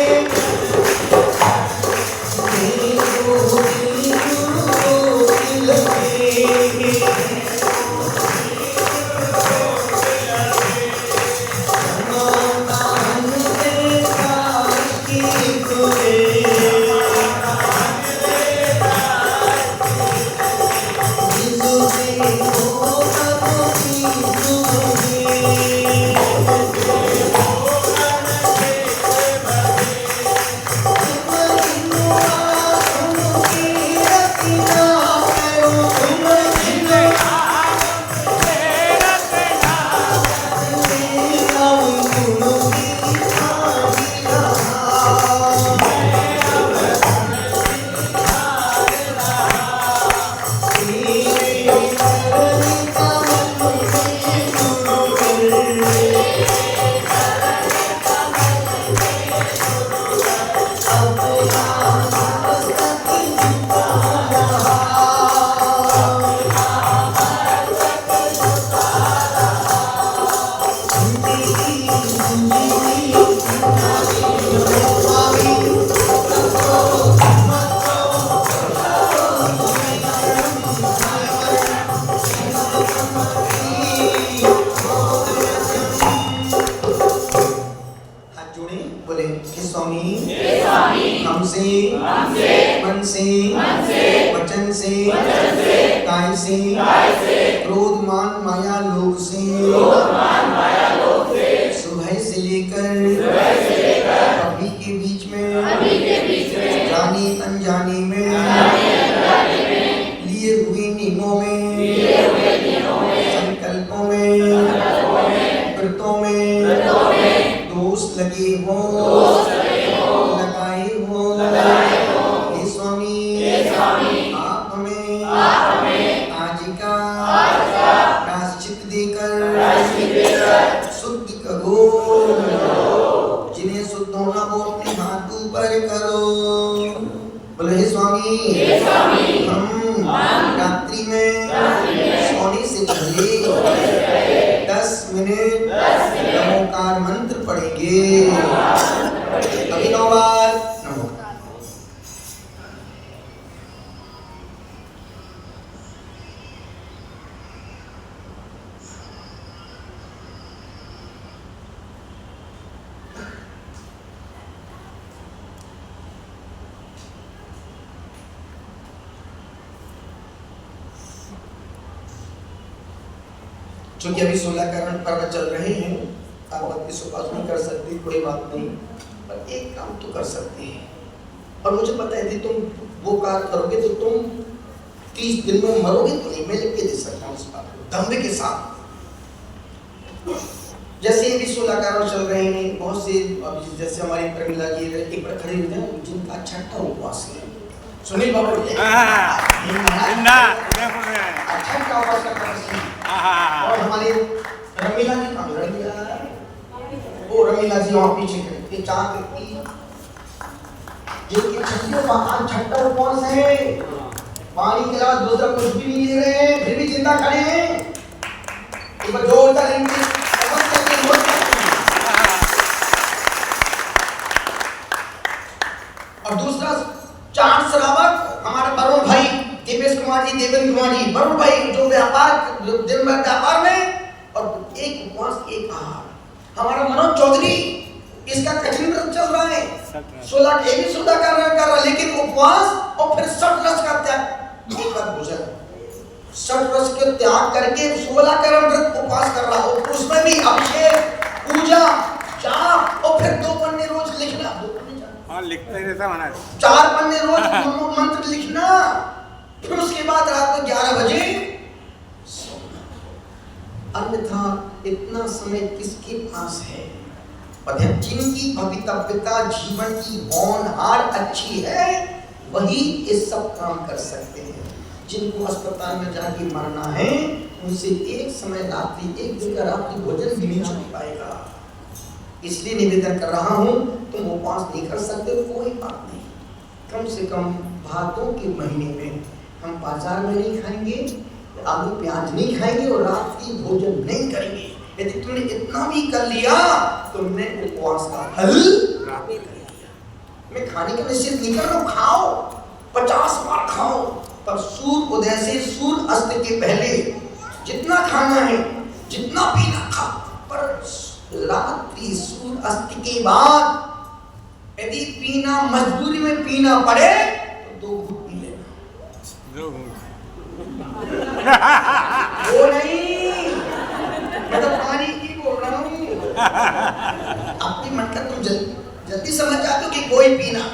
मन से वचन से काय से क्रोध मान माया लोभ से सुबह से लेकर अभी के बीच में जाने अनजाने में लिए हुए नियमों में संकल्पों में व्रतों में दोष लगे हो लगाए हो हे स्वामी आप हमें आज का प्रायश्चित देकर शुद्ध करो। जिन्हें शुद्ध होना वो अपने हाथ ऊपर करो। बोले हे स्वामी हम रात्रि में सोने से पहले 10 मिनट नमोकार मंत्र पढ़ेंगे। अभी 9 बार नमोकार। क्योंकि अभी 16 करण पर्व चल रहे हैं, आप बत्तीस उपास नहीं कर सकते, कोई बात नहीं, पर एक काम तो कर सकते हैं। और मुझे पता है कि तुम वो कार्य करोगे तो तुम 30 दिन में मरोगे तो नहीं, मैं लिख के दे सकता हूँ इस बात को दम्भे के साथ। जैसे अभी 16 करण चल रहे हैं, बहुत से जैसे हमारी प्रमिला जी एक बार खड़े हुए हैं जिनका छठा उपवास है। सुनील बाबू छठा उपवास करता है। और हमारे रमीला जी कहाँ रमीला, वो रमीला जी वहाँ पीछे खड़ी चाँद की जिनकी छठा उपवास है, पानी के अलावा दूसरा कुछ भी नहीं ले रहे हैं, फिर भी जिंदा खड़े हैं। एक बार जोरदार इनकी और दूसरा 4 श्रावक हमारे वरुण भाई देवेश कुमार जी, देवेंद्र कुमार जी, वरुण भाई जो व्यापार दिन भर व्यापार में और एक उपवास एक आहार। हमारा मनोज चौधरी इसका कठिन व्रत चल रहा है, 16 ये भी सुधा कर रहा लेकिन उपवास और फिर 60 रस का त्याग, एक बार भोजन 60 रस के त्याग करके 16 करण व्रत उपवास कर रहा हो, उसमें भी अभिषेक पूजा जाप और फिर 2 पन्ने रोज लिखना, 2 पन्ने लिखता ही रहता महाराज, 4 पन्ने रोज मंत्र लिखना, फिर उसके बाद रात को 11 बजे अन्यथा इतना समय किसके पास है? जिनकी भवितव्यता जीवन की होनहार अच्छी है वही ये सब काम कर सकते हैं। जिनको अस्पताल में जाके मरना है उनसे एक समय रात्रि, एक दिन का रात्रि भोजन भी नहीं छूट पाएगा। इसलिए निवेदन कर रहा हूँ, तुम उपवास नहीं कर सकते कोई बात नहीं, कम से कम भादों के महीने में हम बाजार में नहीं खाएंगे, आलू प्याज नहीं खाएंगे और रात्रि भोजन नहीं करेंगे। यदि तुमने इतना भी कर लिया तुमने उपवास का फल प्राप्त कर लिया। मैं खाने का निषेध नहीं कर रहा हूँ, खाओ 50 बार खाओ, पर सूर्य उदय से सूर्य अस्त के पहले जितना खाना है, जितना पीना खा, पर रात्रि सूर्य अस्त के बाद यदि पीना मजबूरी में पीना पड़े तो 2 घूंट पी लेना। वो नहीं, मैं तो पानी की बोल रहा हूँ। अपनी मन का तुम जल्दी समझ जाते हो कि कोई पीना,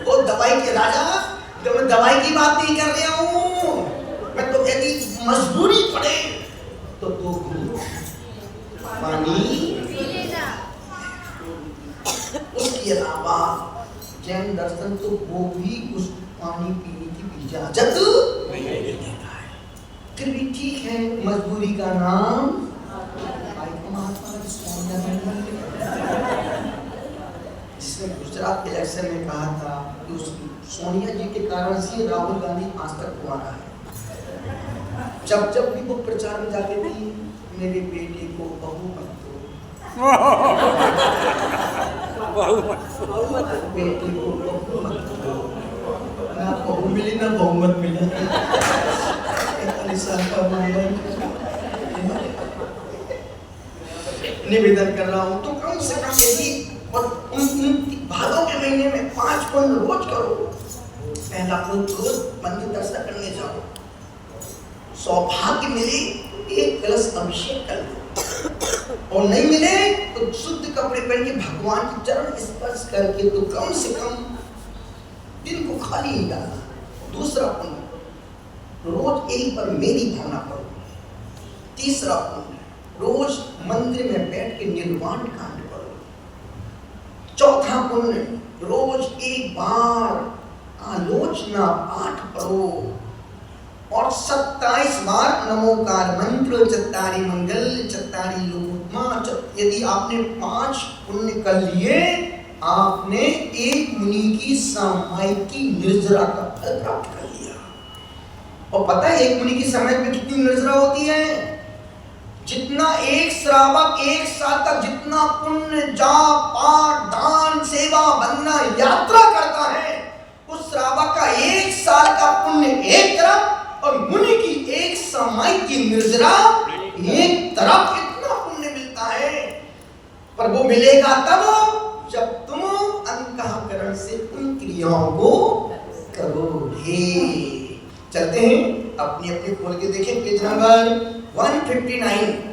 वो दवाई के राजा, तो मैं दवाई की बात नहीं कर रहा हूँ, मैं तो यदि मजबूरी पड़े तो 2 घूंट पानी। उसके अलावा जैन दर्शन तो वो भी उस पानी पीने की इजाजत नहीं देता है। फिर भी ठीक है, मजबूरी का नाम जिसने गुजरात इलेक्शन में कहा था कि उस सोनिया जी के कारण से राहुल गांधी आज तक हुआ रहा है। जब भी वो प्रचार में जाते थे, मेरे बेटे को बहू मत दो, बेटे को बहू मत दो, ना बहू मिली ना बहुमत मिला। 41 साल का निवेदन कर रहा हूँ, तो कम से कम यदि और उन भादों के महीने में 5 पुण्य रोज करो। पहला पुण्य रोज मंदिर दर्शन करने जाओ, सौभाग्य मिले 1 कलश अभिषेक कर लो, और नहीं मिले तो शुद्ध कपड़े पहन के भगवान के चरण स्पर्श करके तो कम से कम दिन को खाली नहीं डालना। दूसरा पुण्य, रोज एक बार मेरी भावना करो। तीसरा पुण्य, रोज मंदिर में बैठ के निर्वाण कांड करो। चौथा पुण्य, रोज एक बार आलोचना पाठ पढ़ो, और 27 बार नमोकार मंत्र, चत्तारी मंगल चत्तारी लोकोत्मा। यदि आपने 5 पुण्य कर लिए, आपने एक मुनि की सामायिकी निर्जरा का फल प्राप्त कर लिया। और पता है एक मुनि की समय में कितनी निर्जरा होती है? जितना एक श्रावक 1 साल तक जितना पुण्य, जाप, पाठ, दान, सेवा, वंदना, यात्रा करता है, उस श्रावक का 1 साल का पुण्य एक तरफ और मुनि की 1 सामायिक की निर्जरा एक तरफ। इतना पुण्य मिलता है, पर वो मिलेगा तब जब तुम अंतःकरण से उन क्रियाओं को करोगे। चलते हैं, अपनी अपनी खोल के देखें पेज नंबर 159।